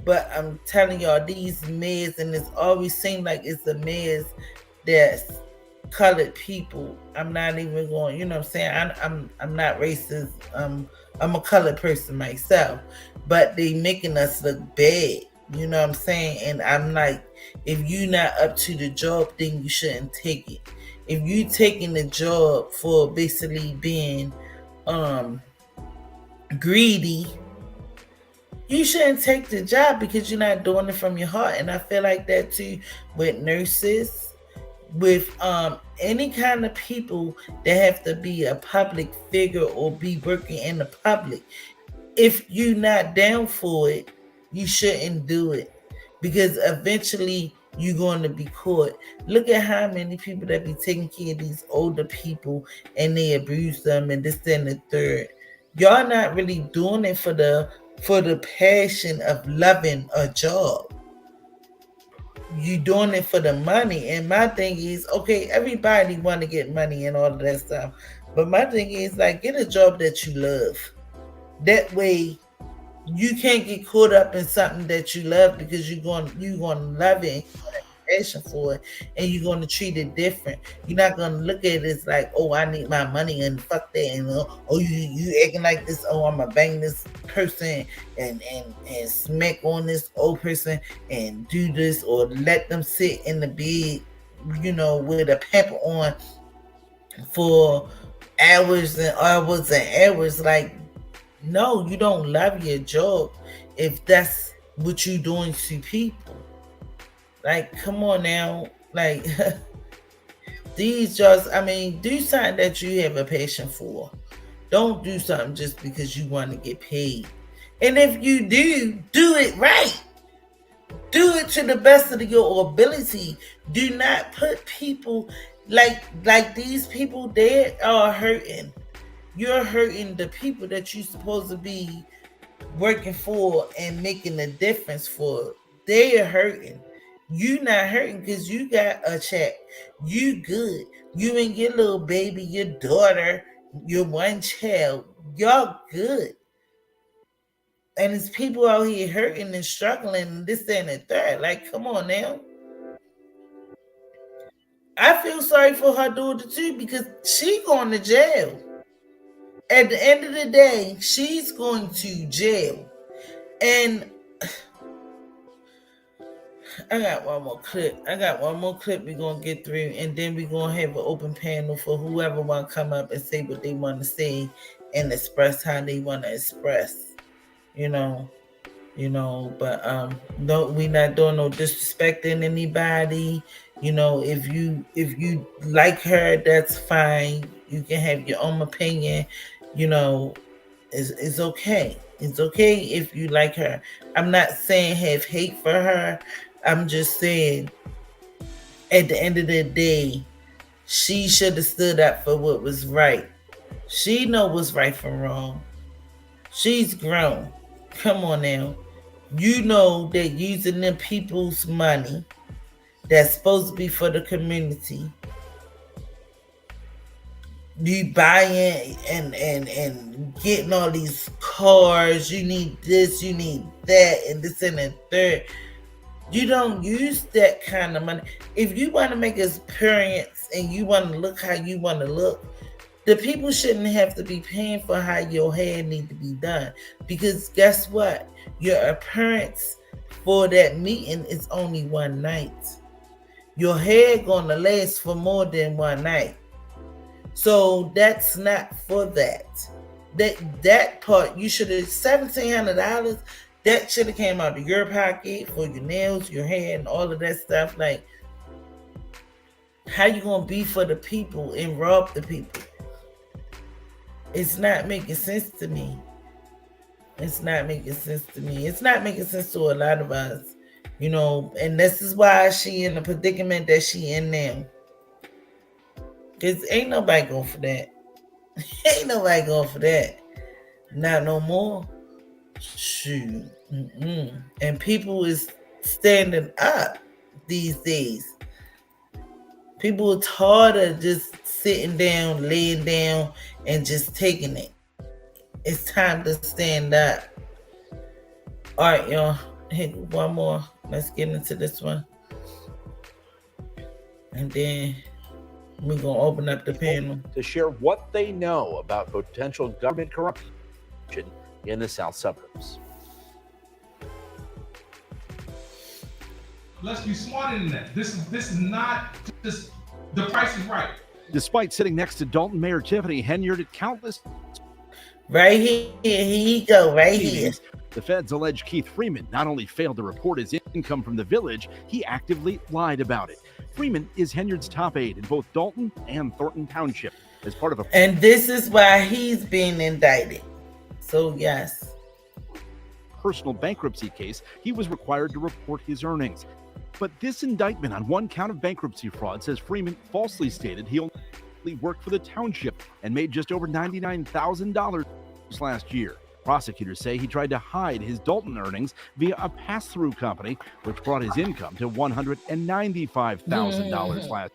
But I'm telling y'all, these mayors, and it's always seemed like it's the mayors that's colored people. I'm not even going, you know what I'm saying? I'm not racist. I'm a colored person myself. But they making us look bad. You know what I'm saying? And I'm like, if you not up to the job, then you shouldn't take it. If you taking the job for basically being greedy, you shouldn't take the job because you're not doing it from your heart. And I feel like that too with nurses, with any kind of people that have to be a public figure or be working in the public. If you're not down for it, you shouldn't do it, because eventually you're going to be caught. Look at how many people that be taking care of these older people and they abuse them and this, that, and the third. Y'all not really doing it for the passion of loving a job. You doing it for the money. And my thing is, okay, everybody want to get money and all of that stuff, but my thing is, like, get a job that you love. That way you can't get caught up in something that you love, because you're going to love it and you're going to have passion for it, and you're going to treat it different. You're not going to look at it as like, oh, I need my money and fuck that, and oh, you acting like this, oh, I'm gonna bang this person and smack on this old person and do this, or let them sit in the bed, you know, with a pamper on for hours and hours and hours. Like, no, you don't love your job if that's what you're doing to people. Like, come on now. Like, these jobs, I mean, do something that you have a passion for. Don't do something just because you want to get paid. And if you do it right. Do it to the best of your ability. Do not put people like these people, they are hurting. You're hurting the people that you're supposed to be working for and making a difference for. They are hurting. You not hurting because you got a check. You good. You and your little baby, your daughter, your one child, y'all good. And it's people out here hurting and struggling and this, that, and the third. Like, come on now. I feel sorry for her daughter too, because she going to jail. At the end of the day, she's going to jail. And I got one more clip we're going to get through, and then we're going to have an open panel for whoever want to come up and say what they want to say and express how they want to express, you know, but no, we're not doing no disrespecting anybody. You know, if you like her, that's fine. You can have your own opinion. You know, it's okay. It's okay if you like her. I'm not saying have hate for her. I'm just saying at the end of the day, she should have stood up for what was right. She know what's right from wrong. She's grown. Come on now. You know that using them people's money that's supposed to be for the community, you buying and getting all these cars, you need this, you need that, and this and the third. You don't use that kind of money. If you want to make experience and you want to look how you want to look, the people shouldn't have to be paying for how your hair need to be done. Because guess what? Your appearance for that meeting is only one night. Your hair gonna last for more than one night. So that's not for that. That part you should have $1,700. That should have came out of your pocket for your nails, your hair, and all of that stuff. Like, how you gonna be for the people and rob the people? It's not making sense to me. It's not making sense to me. It's not making sense to a lot of us, you know. And this is why she in the predicament that she in now. Cause ain't nobody going for that. Ain't nobody going for that. Not no more. Shoot. And people is standing up these days. People are tired of just sitting down, laying down, and just taking it. It's time to stand up. All right, y'all. Hey, one more. Let's get into this one. And then we're going to open up the panel to share what they know about potential government corruption in the South suburbs. Let's be smarter than that. This is not just the price is right. Despite sitting next to Dalton Mayor Tiffany Henyard at countless right here you go, right here. The feds allege Keith Freeman not only failed to report his income from the village, he actively lied about it. Freeman is Henyard's top aide in both Dalton and Thornton Township as part of a... And this is why he's being indicted. So, yes. Personal bankruptcy case, he was required to report his earnings. But this indictment on one count of bankruptcy fraud says Freeman falsely stated he only worked for the township and made just over $99,000 last year. Prosecutors say he tried to hide his Dalton earnings via a pass-through company, which brought his income to $195,000 last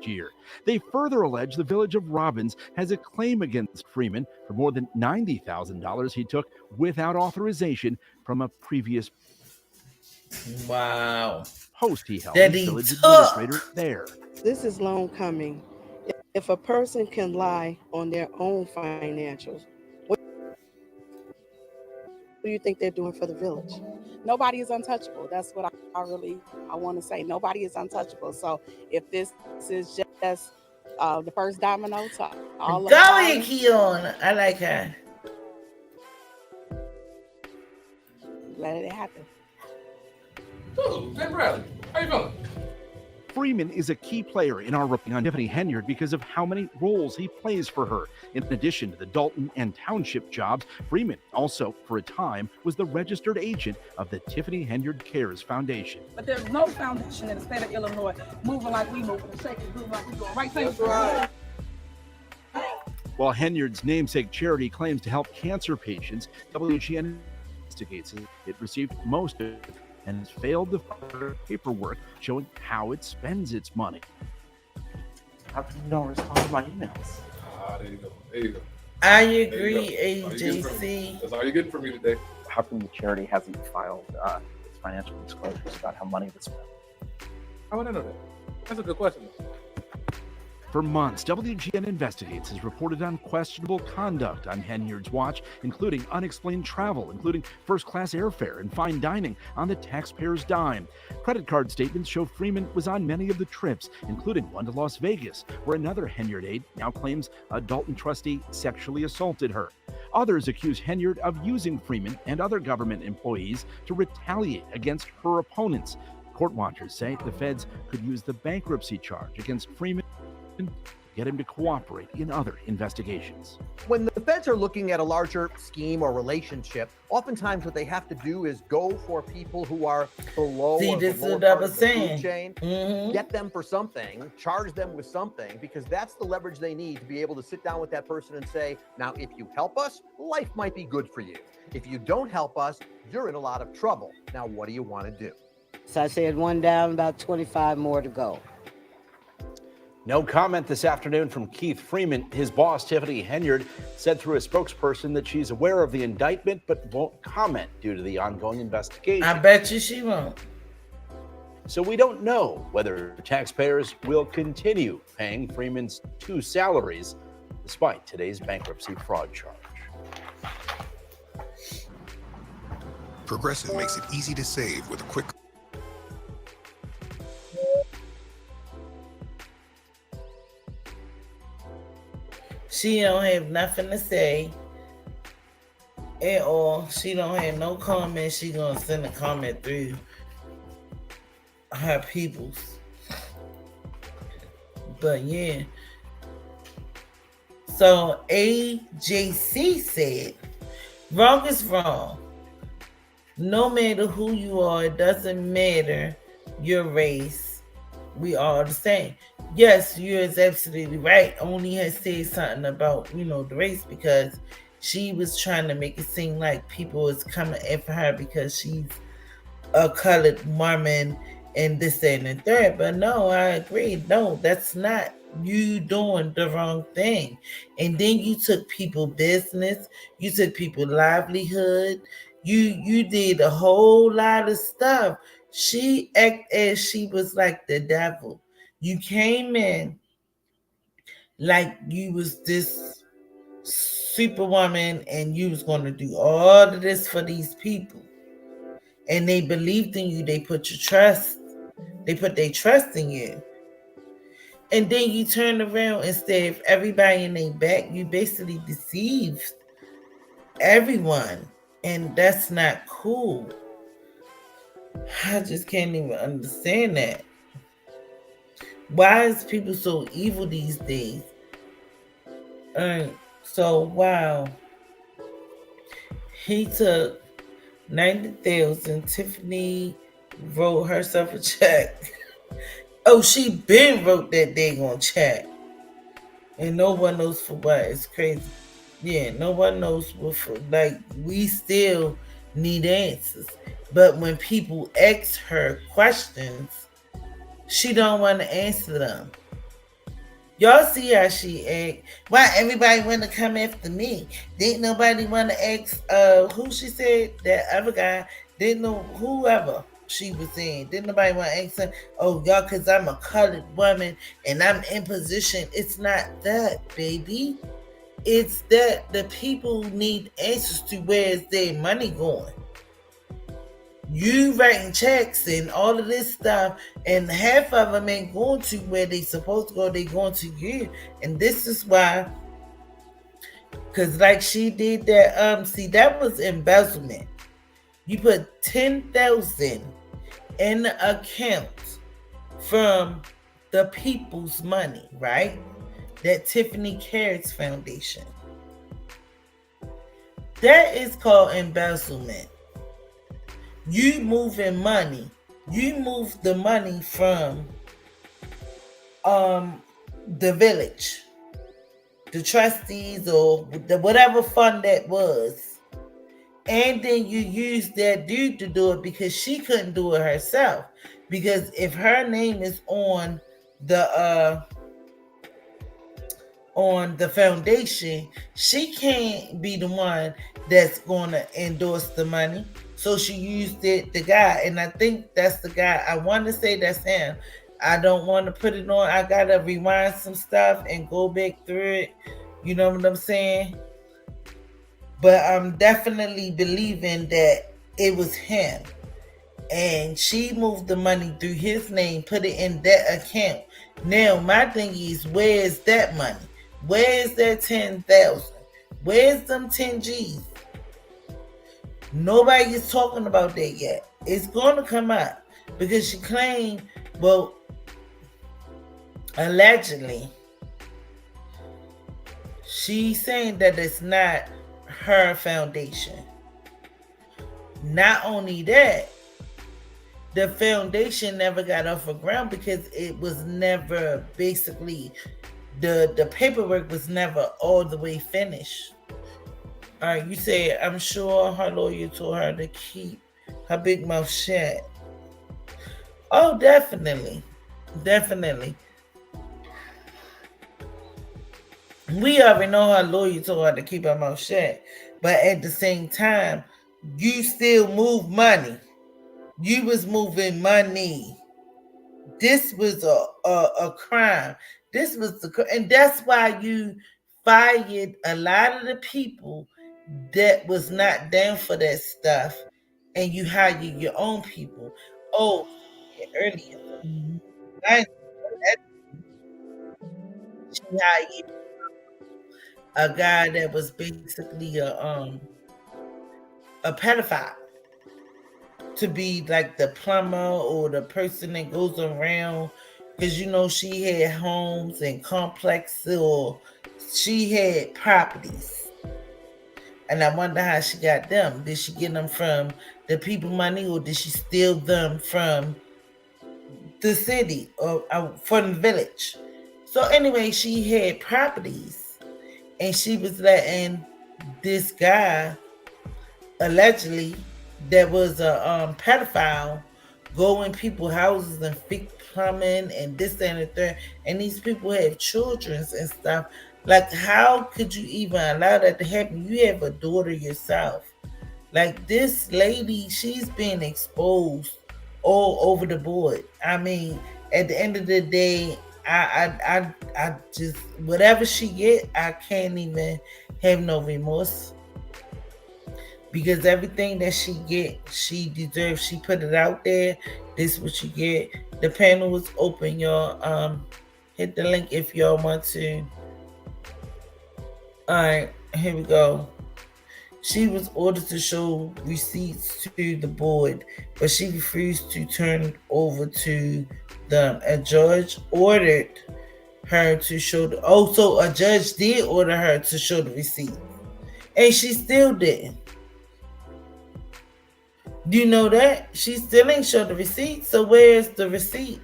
year. They further allege the village of Robbins has a claim against Freeman for more than $90,000 he took without authorization from a previous post he held as village administrator there. This is long coming. If a person can lie on their own financials, what do you think they're doing for the village? Nobody is untouchable. That's what I want to say. Nobody is untouchable. So if this is just the first domino to all of Go ahead, Keon. I like her. Let it happen. Ooh, Ben Bradley, how you feeling? Freeman is a key player in our reporting on Tiffany Henyard because of how many roles he plays for her. In addition to the Dalton and Township jobs, Freeman also, for a time, was the registered agent of the Tiffany Henyard Cares Foundation. But there's no foundation in the state of Illinois moving like we move, and shaking, moving like we go. Right, thank you. Right. While Henyard's namesake charity claims to help cancer patients, WGN investigates it received most of it and has failed to file paperwork showing how it spends its money. How come you don't respond to my emails? There you go. There you go. I agree, AJC. That's all you're getting from me today. How come the charity hasn't filed its financial disclosures about how money was spent? How would I know that? That's a good question. For months, WGN Investigates has reported on questionable conduct on Henyard's watch, including unexplained travel, including first-class airfare and fine dining on the taxpayer's dime. Credit card statements show Freeman was on many of the trips, including one to Las Vegas, where another Henyard aide now claims a Dalton trustee sexually assaulted her. Others accuse Henyard of using Freeman and other government employees to retaliate against her opponents. Court watchers say the feds could use the bankruptcy charge against Freeman get him to cooperate in other investigations. When the feds are looking at a larger scheme or relationship, oftentimes what they have to do is go for people who are below See, or this the is lower what I part was of the food saying. chain, get them for something, charge them with something, because that's the leverage they need to be able to sit down with that person and say, now, if you help us, life might be good for you. If you don't help us, you're in a lot of trouble. Now, what do you want to do? So I said one down, about 25 more to go. No comment this afternoon from Keith Freeman. His boss, Tiffany Henyard, said through a spokesperson that she's aware of the indictment but won't comment due to the ongoing investigation. I bet you she won't. So we don't know whether taxpayers will continue paying Freeman's 2 salaries despite today's bankruptcy fraud charge. Progressive makes it easy to save with a quick. She don't have nothing to say at all. She don't have no comment. She gonna send a comment through her peoples. But yeah. So AJC said, wrong is wrong. No matter who you are, it doesn't matter your race. We are the same. Yes, you're absolutely right. Only has said something about, the race because she was trying to make it seem like people was coming after her because she's a colored Mormon and this, that, and the third. But no, I agree. No, that's not you doing the wrong thing. And then you took people business. You took people livelihood. You did a whole lot of stuff. She acted as she was like the devil. You came in like you was this superwoman and you was going to do all of this for these people. And they believed in you. They put their trust in you. And then you turn around and say, if everybody in their back, you basically deceived everyone. And that's not cool. I just can't even understand that. Why is people so evil these days? So, wow. He took $90,000. Tiffany wrote herself a check. Oh, she been wrote that daggone check. And no one knows for what. It's crazy. Yeah, no one knows what for. Like, we still need answers. But when people ask her questions, she don't want to answer them. Y'all see how she act. Why everybody want to come after me? Didn't nobody want to ask who she said, that other guy, didn't know whoever she was saying. Didn't nobody want to ask her, oh, y'all, because I'm a colored woman and I'm in position. It's not that, baby. It's that the people need answers to where is their money going. You writing checks and all of this stuff, and half of them ain't going to where they supposed to go. They going to you, and this is why. Cause like she did that. See, that was embezzlement. You put $10,000 in the account from the people's money, right? That Tiffany Carrots Foundation. That is called embezzlement. You moving money. You move the money from the village, the trustees or the whatever fund that was. And then you use that dude to do it because she couldn't do it herself. Because if her name is on the foundation, she can't be the one that's going to endorse the money. So she used it, the guy, and I think that's the guy. I want to say that's him. I don't want to put it on. I got to rewind some stuff and go back through it. You know what I'm saying? But I'm definitely believing that it was him. And she moved the money through his name, put it in that account. Now, my thing is, where is that money? Where is that 10,000? Where's them 10 G's? Nobody is talking about that yet. It's going to come out because she claimed, well, allegedly, She's saying that it's not her foundation. Not only that, the foundation never got off the ground because it was never basically the paperwork was never all the way finished. All right, you say I'm sure her lawyer told her to keep her big mouth shut. Oh, definitely. Definitely. We already know her lawyer told her to keep her mouth shut. But at the same time, you still move money. You was moving money. This was a crime. This was and that's why you fired a lot of the people that was not down for that stuff, and you hired your own people. Oh, earlier, she hired a guy that was basically a pedophile to be like the plumber or the person that goes around, because you know she had homes and complexes, or she had properties. And I wonder how she got them. Did she get them from the people money, or did she steal them from the city or from the village? So anyway, she had properties, and she was letting this guy, allegedly, that was a pedophile, go in people's houses and fix plumbing and this and the third. And these people have children and stuff. Like, how could you even allow that to happen? You have a daughter yourself. Like, this lady, she's being exposed all over the board. I mean, at the end of the day, I just, whatever she get, I can't even have no remorse, because everything that she get, she deserves. She put it out there. This is what you get. The panel is open, y'all. Hit the link if y'all want to. All right, here we go. She was ordered to show receipts to the board, but she refused to turn over to them. A judge ordered her to show so a judge did order her to show the receipt, and she still didn't. Do you know that? She still ain't showed the receipt. So where's the receipt?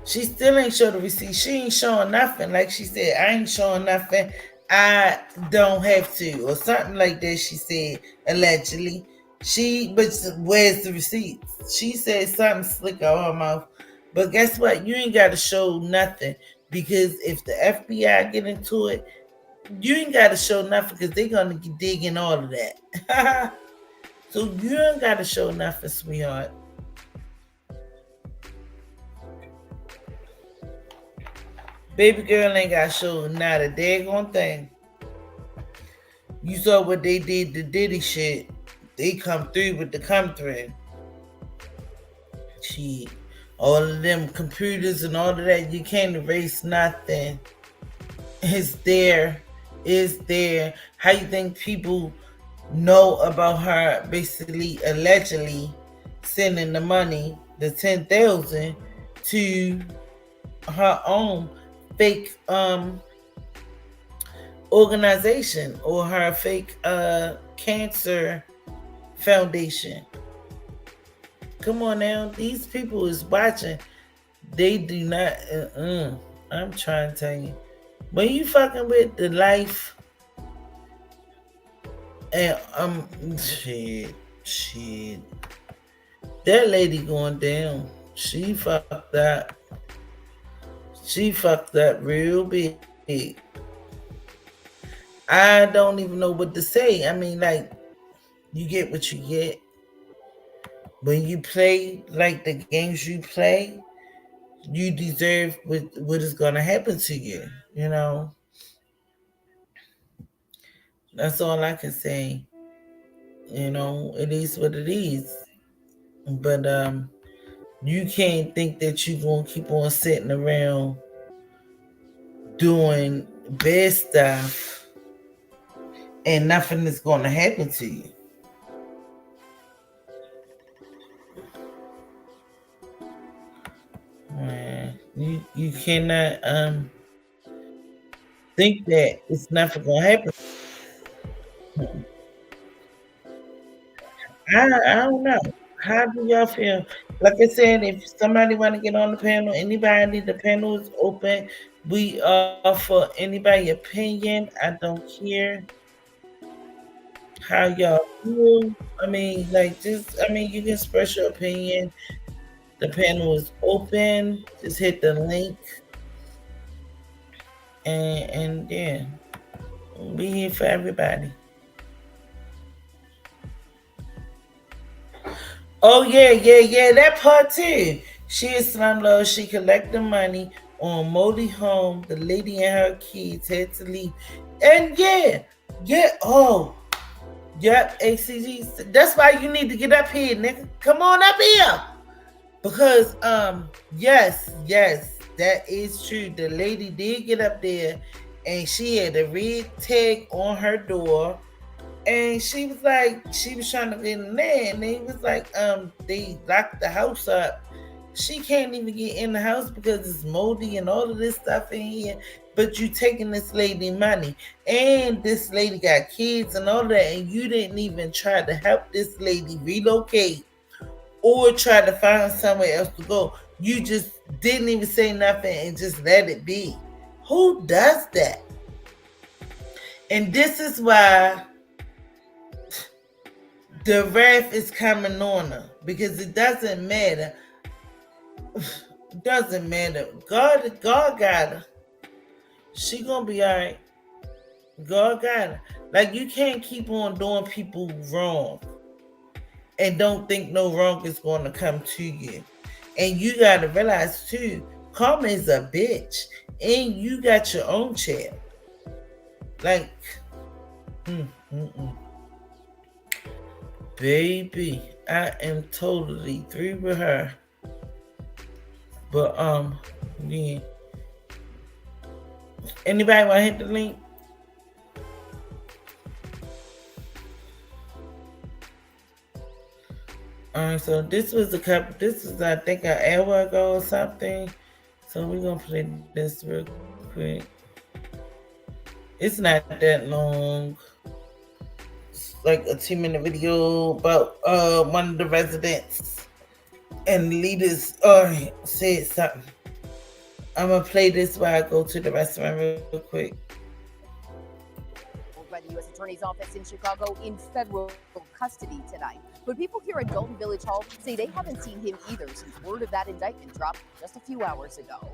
She still ain't showed the receipt. She ain't showing nothing. Like she said, I ain't showing nothing. I don't have to, or something like that. She said, allegedly. But where's the receipt? She said something slick out her mouth. But guess what? You ain't got to show nothing, because if the FBI get into it, you ain't got to show nothing, because they're going to dig in all of that. So you ain't got to show nothing, sweetheart. Baby girl ain't got to show not a daggone thing. You saw what they did, the Diddy shit. They come through with the come through. Shit. All of them computers and all of that, you can't erase nothing. It's there. Is there. How you think people know about her basically allegedly sending the money, the 10,000, to her own fake organization, or her fake cancer foundation? Come on now, these people is watching. They do not I'm trying to tell you, when you fucking with the life, and shit, that lady going down. She fucked up. She fucked up real big. I don't even know what to say. I mean, like, you get what you get. When you play like the games you play, you deserve what is going to happen to you, you know? That's all I can say. You know, it is what it is. But you can't think that you're going to keep on sitting around doing bad stuff and nothing is going to happen to you. Man, you cannot think that it's never gonna happen. I don't know. How do y'all feel? Like I said, if somebody want to get on the panel, anybody, the panel is open. We are for anybody opinion. I don't care how y'all feel. I mean, like you can express your opinion. The panel is open. Just hit the link. And yeah. We here for everybody. Oh yeah. That part too. She is slumlord. She collected money on Modi home. The lady and her kids had to leave. And yeah. Oh, yep. ACG. That's why you need to get up here, nigga. Come on up here. Because yes, that is true. The lady did get up there, and she had a red tag on her door. And she was trying to get in there, and they was like, they locked the house up. She can't even get in the house because it's moldy and all of this stuff in here. But you taking this lady money, and this lady got kids and all that, and you didn't even try to help this lady relocate or try to find somewhere else to go. You just didn't even say nothing and just let it be. Who does that? And this is why the wrath is coming on her, because it doesn't matter. It doesn't matter. God got her. She gonna be all right. God got her. Like, you can't keep on doing people wrong and don't think no wrong is going to come to you. And you got to realize too, karma is a bitch, and you got your own child. Like, baby, I am totally through with her. But yeah. Anybody want to hit the link? Alright, so this was I think an hour ago or something. So we're gonna play this real quick. It's not that long. It's like a 2-minute video about one of the residents and leaders said something. I'm gonna play this while I go to the restaurant real quick. By the U.S. Attorney's Office in Chicago in federal custody tonight. But people here at Dalton Village Hall say they haven't seen him either since word of that indictment dropped just a few hours ago.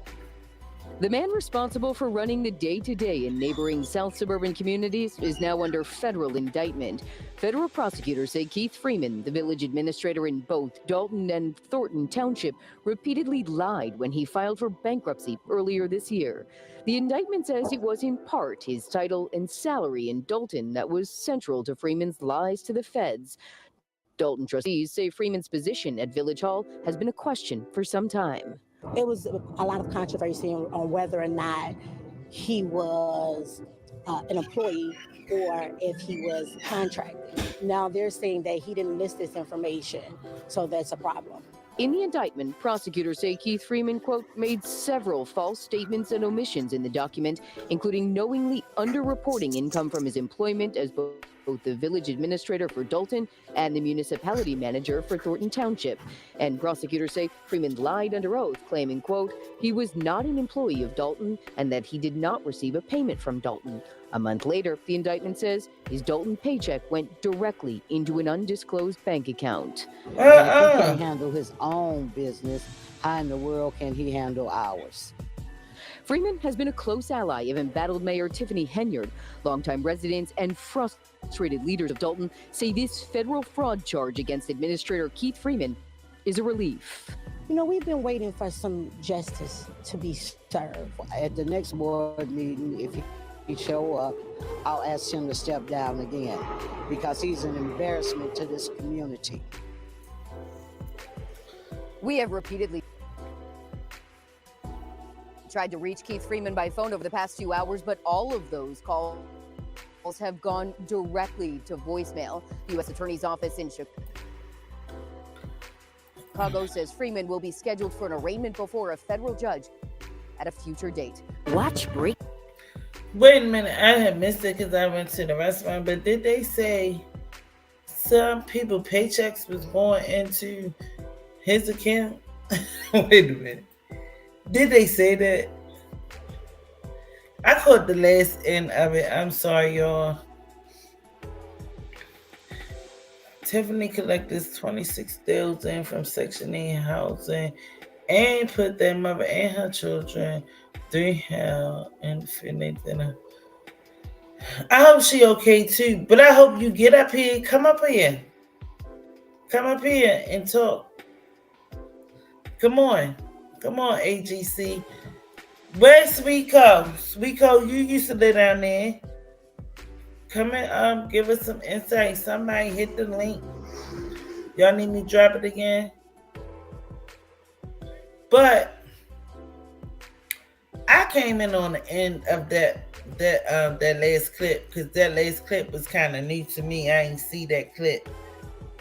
The man responsible for running the day-to-day in neighboring South suburban communities is now under federal indictment. Federal prosecutors say Keith Freeman, the village administrator in both Dalton and Thornton Township, repeatedly lied when he filed for bankruptcy earlier this year. The indictment says it was in part his title and salary in Dalton that was central to Freeman's lies to the feds. Dalton trustees say Freeman's position at Village Hall has been a question for some time. It was a lot of controversy on whether or not he was an employee or if he was contracted. Now they're saying that he didn't list this information, so that's a problem. In the indictment, prosecutors say Keith Freeman, quote, made several false statements and omissions in the document, including knowingly underreporting income from his employment as both the village administrator for Dalton and the municipality manager for Thornton Township. And prosecutors say Freeman lied under oath, claiming, quote, he was not an employee of Dalton and that he did not receive a payment from Dalton. A month later, the indictment says his Dalton paycheck went directly into an undisclosed bank account. If he can't handle his own business, how in the world can he handle ours? Freeman has been a close ally of embattled Mayor Tiffany Henyard. Longtime residents and frustrated leaders of Dalton say this federal fraud charge against Administrator Keith Freeman is a relief. You know, we've been waiting for some justice to be served. At the next board meeting, if he show up, I'll ask him to step down again because he's an embarrassment to this community. We have repeatedly tried to reach Keith Freeman by phone over the past few hours, but all of those calls have gone directly to voicemail. The U.S. Attorney's Office in Chicago says Freeman will be scheduled for an arraignment before a federal judge at a future date. Watch break. Wait a minute, I had missed it because I went to the restaurant. But did they say some people paychecks was going into his account? Wait a minute. Did they say that? I caught the last end of it. I'm sorry, y'all. Tiffany collected $26,000 from Section 8 housing and put their mother and her children through hell and finna. I hope she okay too, but I hope you get up here. Come up here. Come up here and talk. Come on. Come on, AGC. Where's Sweetco? Sweetco, you used to live down there. Come and give us some insight. Somebody hit the link. Y'all need me to drop it again? But I came in on the end of that last clip because that last clip was kind of new to me. I ain't see that clip.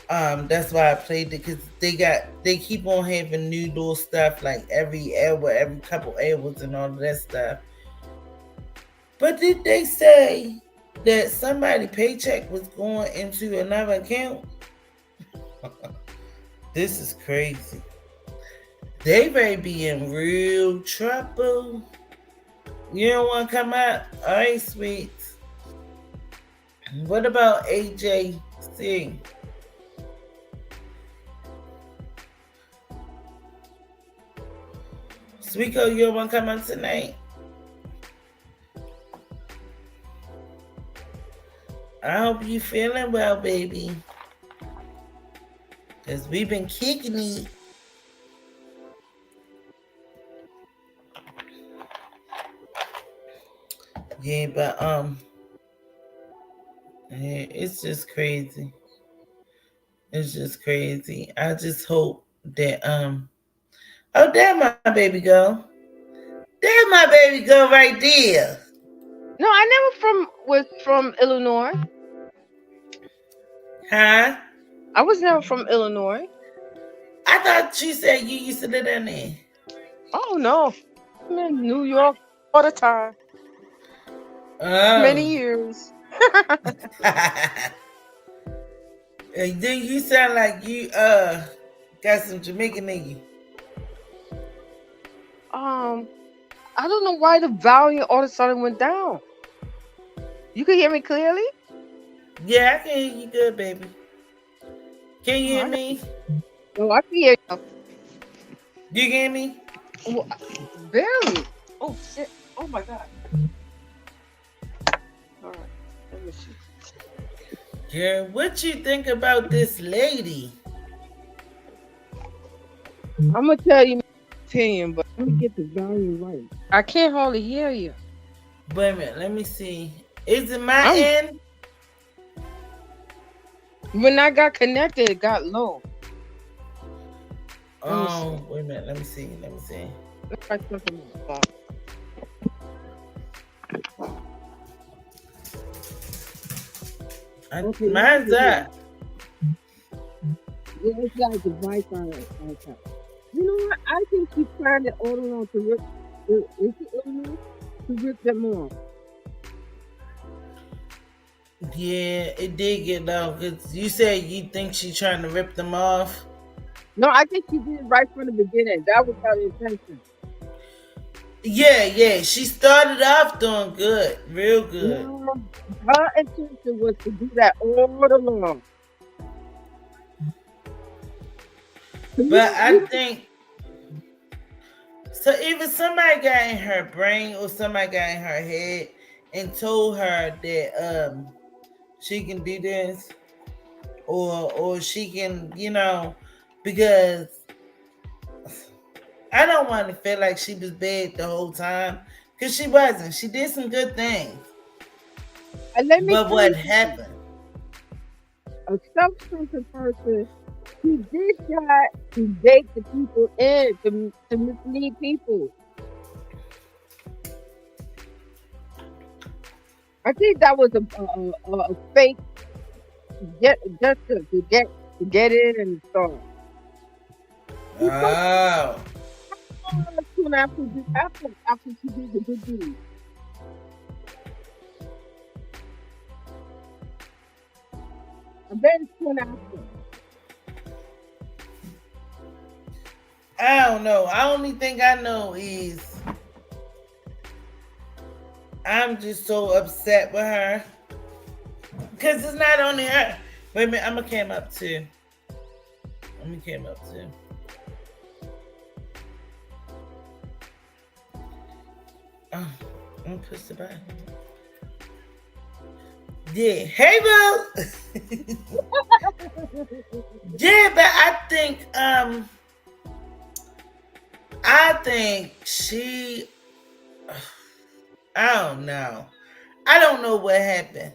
That's why I played it, because they keep on having new little stuff like every hour, every couple hours and all of that stuff. But did they say that somebody paycheck was going into another account? This is crazy. They may be in real trouble. You don't want to come out? All right, sweets. What about AJC? Sweetco, you don't want to come out tonight? I hope you feeling well, baby. Because we've been kicking it. Yeah, but yeah, it's just crazy. It's just crazy. I just hope that oh, there my baby go. There my baby go right there. No, I never was from Illinois. Huh? I was never from Illinois. I thought you said you used to live down there. Oh no, I'm in New York all the time. Many years. And then you sound like you got some Jamaican in you. I don't know why the volume all of a sudden went down. You can hear me clearly? Yeah, I can hear you good, baby. Can you hear me? Oh, I can hear you. You can hear me? Well, barely. Oh shit! Oh my god. All right, let me see. Yeah, what you think about this lady? I'm gonna tell you my opinion, but let me get the volume right. I can't hardly hear you. Wait a minute, let me see. Is it my end? When I got connected, it got low. Oh, wait a minute, let me see. Let me see. Let's try something else. Mine's up. Yeah, it's like the Wi-Fi. You know what? I think she's trying to order on to rip them off. Yeah, it did get low. Cause you said you think she's trying to rip them off. No, I think she did right from the beginning. That was her intention. Yeah. She started off doing good, real good. Her intention was to do that all along. But I think so. Either somebody got in her brain or somebody got in her head and told her that she can do this, or she can, because I don't want to feel like she was bad the whole time, because she wasn't. She did some good things. But what happened? A self-centered person, he did that to bait the people in, to mislead people. I think that was a fake, just to get in and start. Oh. Soon after she did the good deed. I bet it's 10 after. I don't know. The only thing I know is I'm just so upset with her. Because it's not only her. Wait a minute, I'm going to came up too. Oh, I'm going to push the button. Yeah. Hey, Boo! Yeah, but I think she, I don't know. I don't know what happened.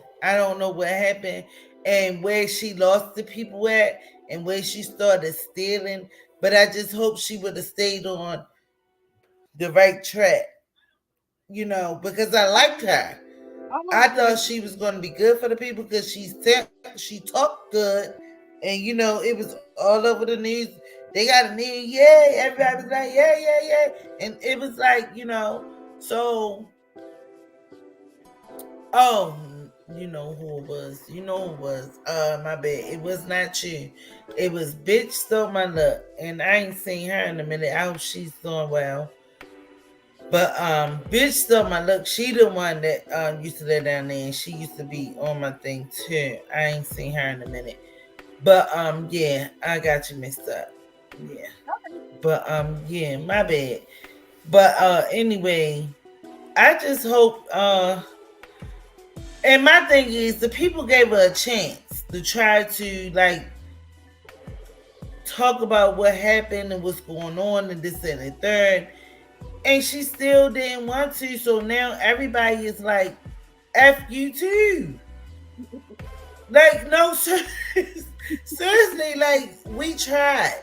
And where she lost the people at and where she started stealing. But I just hope she would have stayed on the right track, because I liked her. I thought she was going to be good for the people because she talked good, and it was all over the news. They got a news, yeah. Everybody was like, yeah, and it was like, so. Oh, you know who it was. My bad. It was not you. It was bitch stole my luck, and I ain't seen her in a minute. I hope she's doing well. But bitch stole my luck. She the one that used to live down there, and she used to be on my thing too. I ain't seen her in a minute. But yeah, I got you mixed up. Yeah. But yeah, my bad. But anyway, I just hope and my thing is the people gave her a chance to try to talk about what happened and what's going on and this and the third. And she still didn't want to. So now everybody is like, F you too. No, seriously, we tried.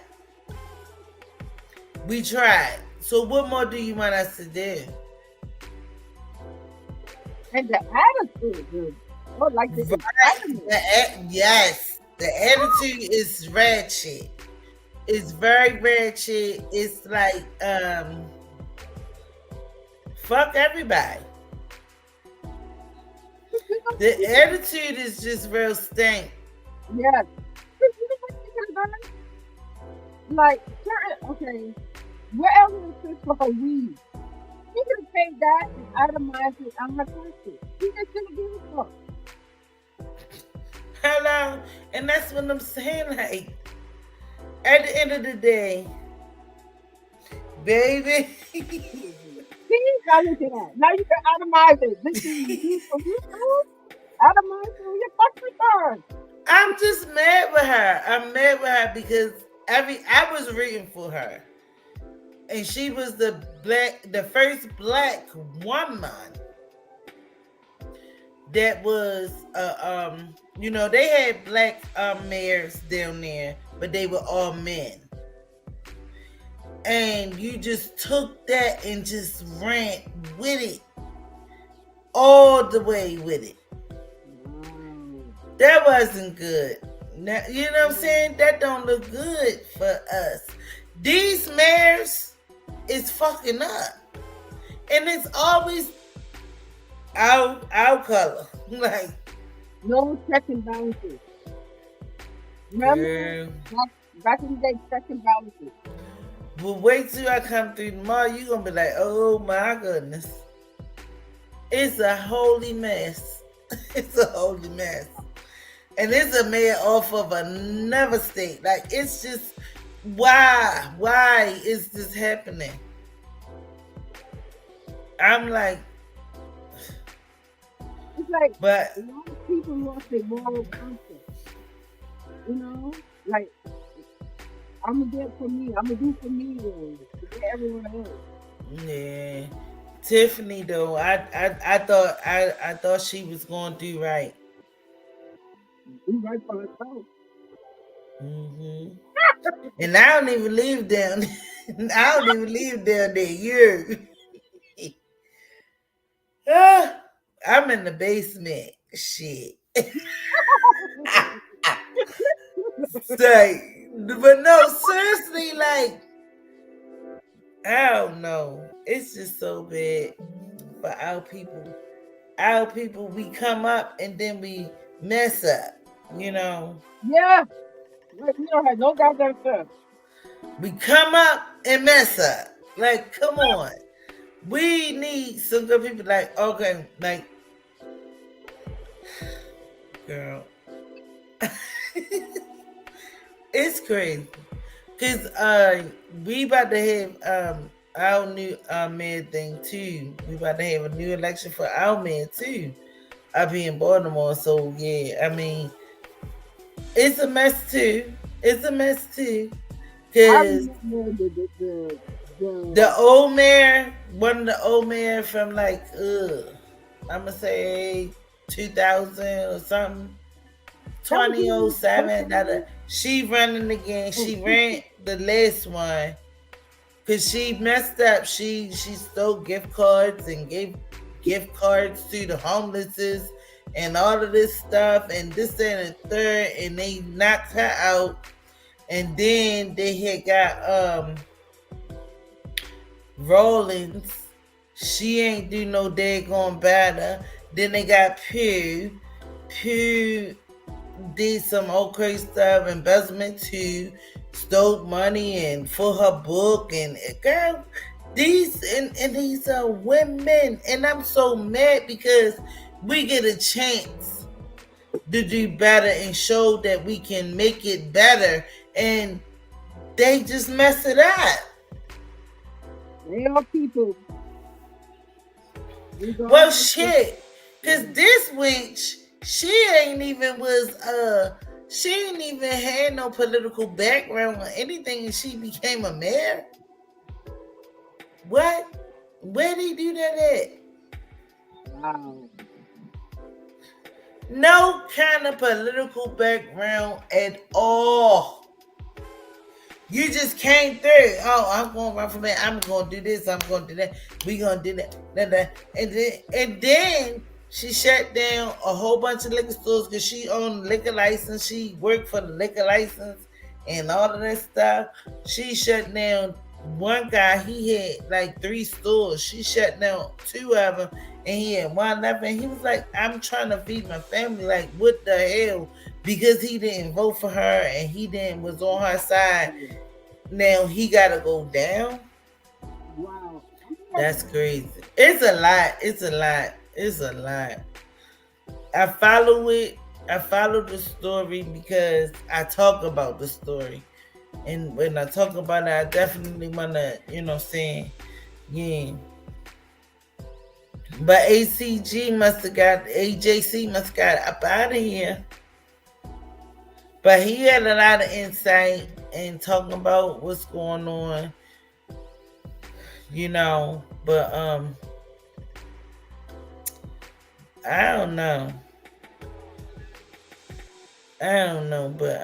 So what more do you want us to do? And the attitude, yes, the attitude is ratchet. It's very ratchet. It's like, fuck everybody. The attitude is just real stank. Yes. Okay, what else is for her weed? He could have paid that and itemized it on her taxes. He just didn't give a fuck. Hello, and that's what I'm saying. At the end of the day, baby. Now look at that. Now you can itemize it. This is you from YouTube. Itemize it on your tax return. I'm just mad with her. I'm mad with her because I was rooting for her. And she was the first black woman that was, they had black mayors down there, but they were all men. And you just took that and just ran with it, all the way with it. That wasn't good. Now, you know what I'm saying? That don't look good for us. These mayors is fucking up. And it's always our color. No check and balances. Remember? Back in the day, check and balances. But wait till I come through tomorrow, you're going to be like, oh my goodness. It's a holy mess. It's a holy mess. And it's a mayor off of another state. It's just, why? Why is this happening? I'm like, it's but a lot of people lost their moral compass. I'm gonna do it for me. I'm gonna do for me and for everyone else. Yeah, Tiffany though, I thought she was gonna do right. Do right for herself. Mm-hmm. And I don't even live down. I don't even live down there. I'm in the basement. Shit. But no, seriously, I don't know. It's just so bad for our people. Our people, we come up and then we mess up. you know. Yeah. We don't have no goddamn sense. We come up and mess up. Like, come on. We need some good people. Like, okay, like, girl. It's crazy. Cause we about to have our new mayor thing too. We about to have a new election for our mayor too. Up here in Baltimore. So yeah, I mean, it's a mess too. It's a mess too. Cause the old mayor, one of the old mayor from like I'ma say 2000 or something. 2007. She running again. She ran the last one because she messed up. She stole gift cards and gave gift cards to the homelesses and all of this stuff and this and the third, and they knocked her out. And then they had got Rollins. She ain't do no daggone better. Then they got Pew. Pew did some old crazy stuff, embezzlement too, stole money and for her book, and girl, these and these are women, and I'm so mad because we get a chance to do better and show that we can make it better, and they just mess it up. Real people. Well, shit, cause this wench, she ain't even had no political background or anything, and she became a mayor. What? Where did he do that at? Wow. No kind of political background at all. You just came through. Oh, I'm going to run for mayor. I'm going to do this. I'm going to do that. We going to do that. And then she shut down a whole bunch of liquor stores because she owned a liquor license. She worked for the liquor license and all of that stuff. She shut down one guy. He had like 3 stores. She shut down 2 of them, and he had 1 left. And he was like, I'm trying to feed my family. Like, what the hell? Because he didn't vote for her and he didn't was on her side. Now he got to go down? Wow. That's crazy. It's a lot. It's a lot. It's a lot. I follow it. I follow the story because I talk about the story. And when I talk about it, I definitely want to, yeah. But AJC must have got up out of here. But he had a lot of insight and talking about what's going on, but I don't know, but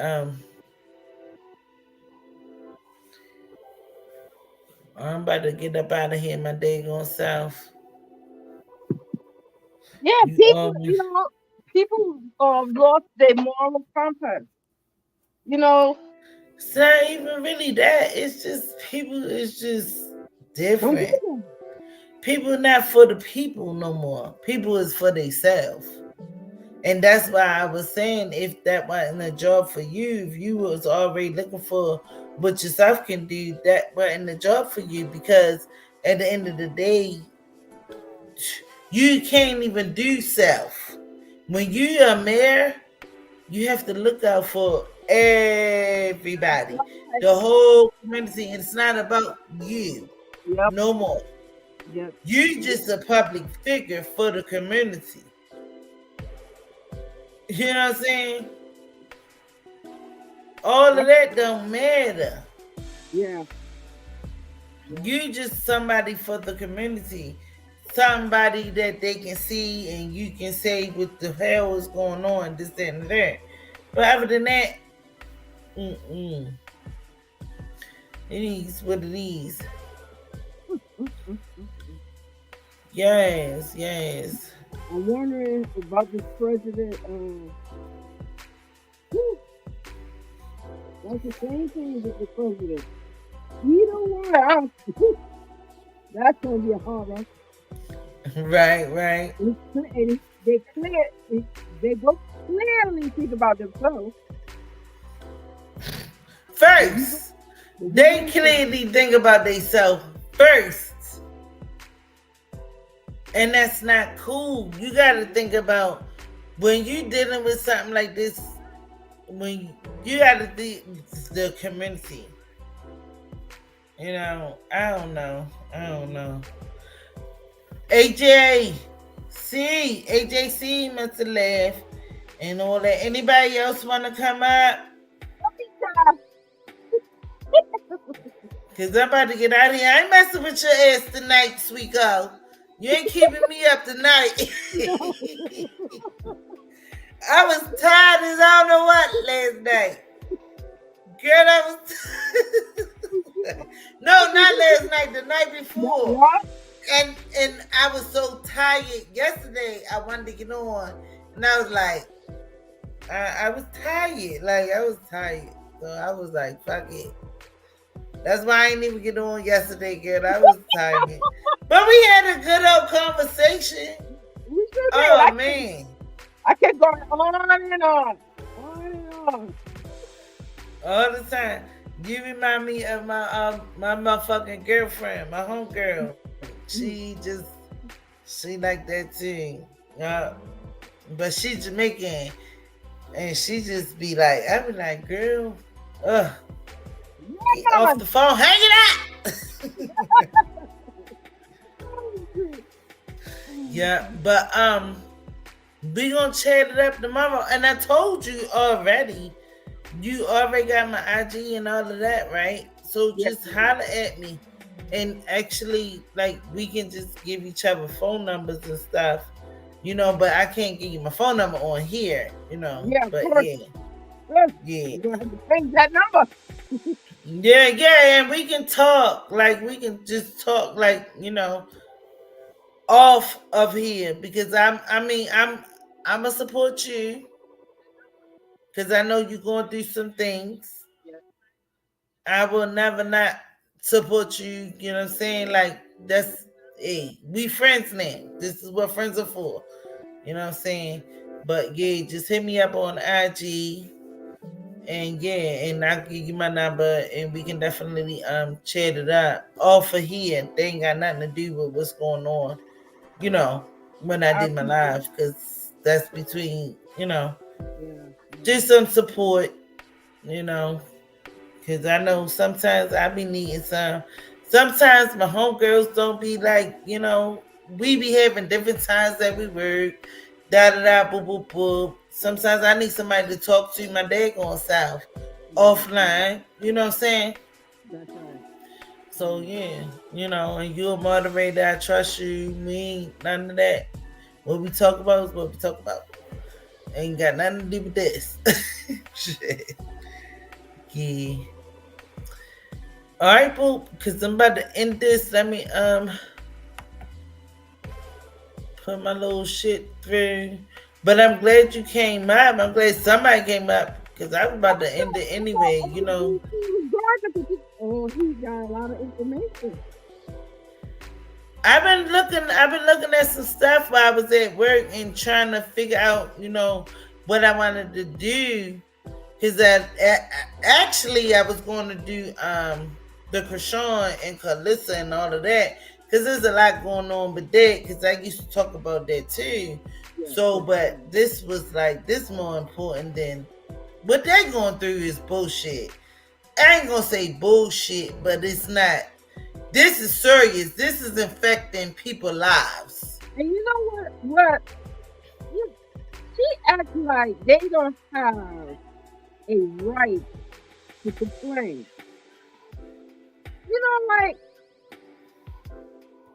I'm about to get up out of here, my day going south. Yeah, people lost their moral compass. It's not even really that. It's just people. It's just different. People not for the people no more. People is for themselves. And that's why I was saying, if that wasn't a job for you, if you was already looking for what yourself can do, that wasn't a job for you, because at the end of the day, you can't even do self. When you're a mayor, you have to look out for everybody, the whole community. And it's not about you no more. You just a public figure for the community. You know what I'm saying? All of that don't matter. Yeah. You just somebody for the community. Somebody that they can see and you can say what the hell is going on, this, that, and that. But other than that, it is what it is. Yes. I'm wondering about this president. That's the same thing with the president. You know what? That's gonna be a hard one. Right. And they go clearly think about themselves. First, they clearly think about themselves first. And that's not cool. You got to think about when you dealing with something like this, when you got to think the community. You know, I don't know. AJC must have left and all that. Anybody else want to come up? Because I'm about to get out of here. I ain't messing with your ass tonight, sweet girl. You ain't keeping me up tonight. I was tired as I don't know what last night. Girl, I was... No, not last night. The night before. And I was so tired. Yesterday, I wanted to get on. And I was like... I was tired. Like, I was tired. So I was like, fuck it. That's why I didn't even get on yesterday, girl. I was tired. But we had a good old conversation. Oh, man. I kept going on and on. All the time. You remind me of my motherfucking girlfriend, my homegirl. She like that too. But she's Jamaican. And she just be like, I be like, girl, get off the phone, hang it up. Yeah, but we gonna chat it up tomorrow. And I told you already, you already got my IG and all of that, right? So just holler at me. And actually, like, we can just give each other phone numbers and stuff. You know, but I can't give you my phone number on here, you know. Yeah, but of course. yeah. You're gonna have to change that number. Yeah, and we can talk. Like, we can just talk, like, you know, off of here. Because I'm gonna support you. Because I know you're going through some things. I will never not support you. You know what I'm saying? Like, that's, hey, we friends now. This is what friends are for. You know what I'm saying? But yeah, just hit me up on IG. And yeah, and I'll give you my number and we can definitely chat it up off of here. They ain't got nothing to do with what's going on, you know, when I did my live, because that's between, you know, just some support, you know, because I know sometimes I be needing some. Sometimes my homegirls don't be like, you know, we be having different times that we work, da-da-da, boop. Sometimes I need somebody to talk to. My dad going south, offline, you know what I'm saying? That's right. So, yeah, you know, and you're a moderator, I trust you. We ain't none of that. What we talk about is what we talk about. Ain't got nothing to do with this. Shit. Yeah. All right, Boop, because I'm about to end this. Let me put my little shit through. But I'm glad you came up. I'm glad somebody came up because I was about to end it anyway, you know. Oh, he got a lot of information. I've been looking at some stuff while I was at work and trying to figure out, you know, what I wanted to do. Because actually I was going to do the Krishan and Kalissa and all of that. Because there's a lot going on with that. Because I used to talk about that too. Yeah, so, but this was like, this more important than what they're going through is bullshit. I ain't gonna say bullshit, but it's not. This is serious. This is infecting people's lives. And you know what? She acts like they don't have a right to complain. You know, like,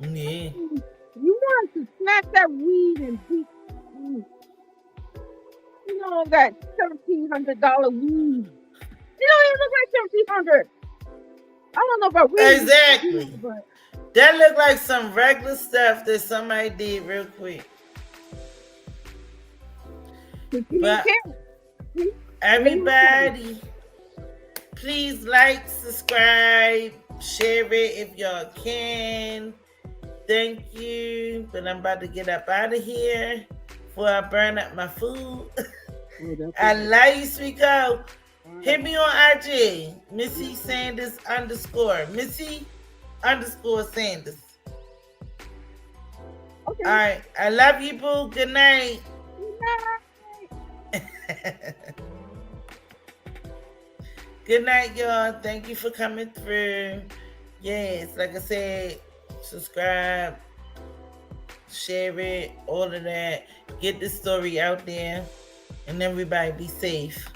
yeah. You want to snatch that weed and beat, you know, that $1,700 weed. You don't even look like $1,700. I don't know about weed. Exactly. But that looked like some regular stuff that somebody did real quick. But everybody, please like, subscribe, share it if y'all can. Thank you. But I'm about to get up out of here before I burn up my food. I love you, Sweeko. Hit me on IG, Missy Sanders _ Missy _ Sanders. Okay. All right. I love you, boo. Good night. Good night, y'all. Thank you for coming through. Yes, like I said, subscribe, share it, all of that. Get the story out there, and everybody be safe.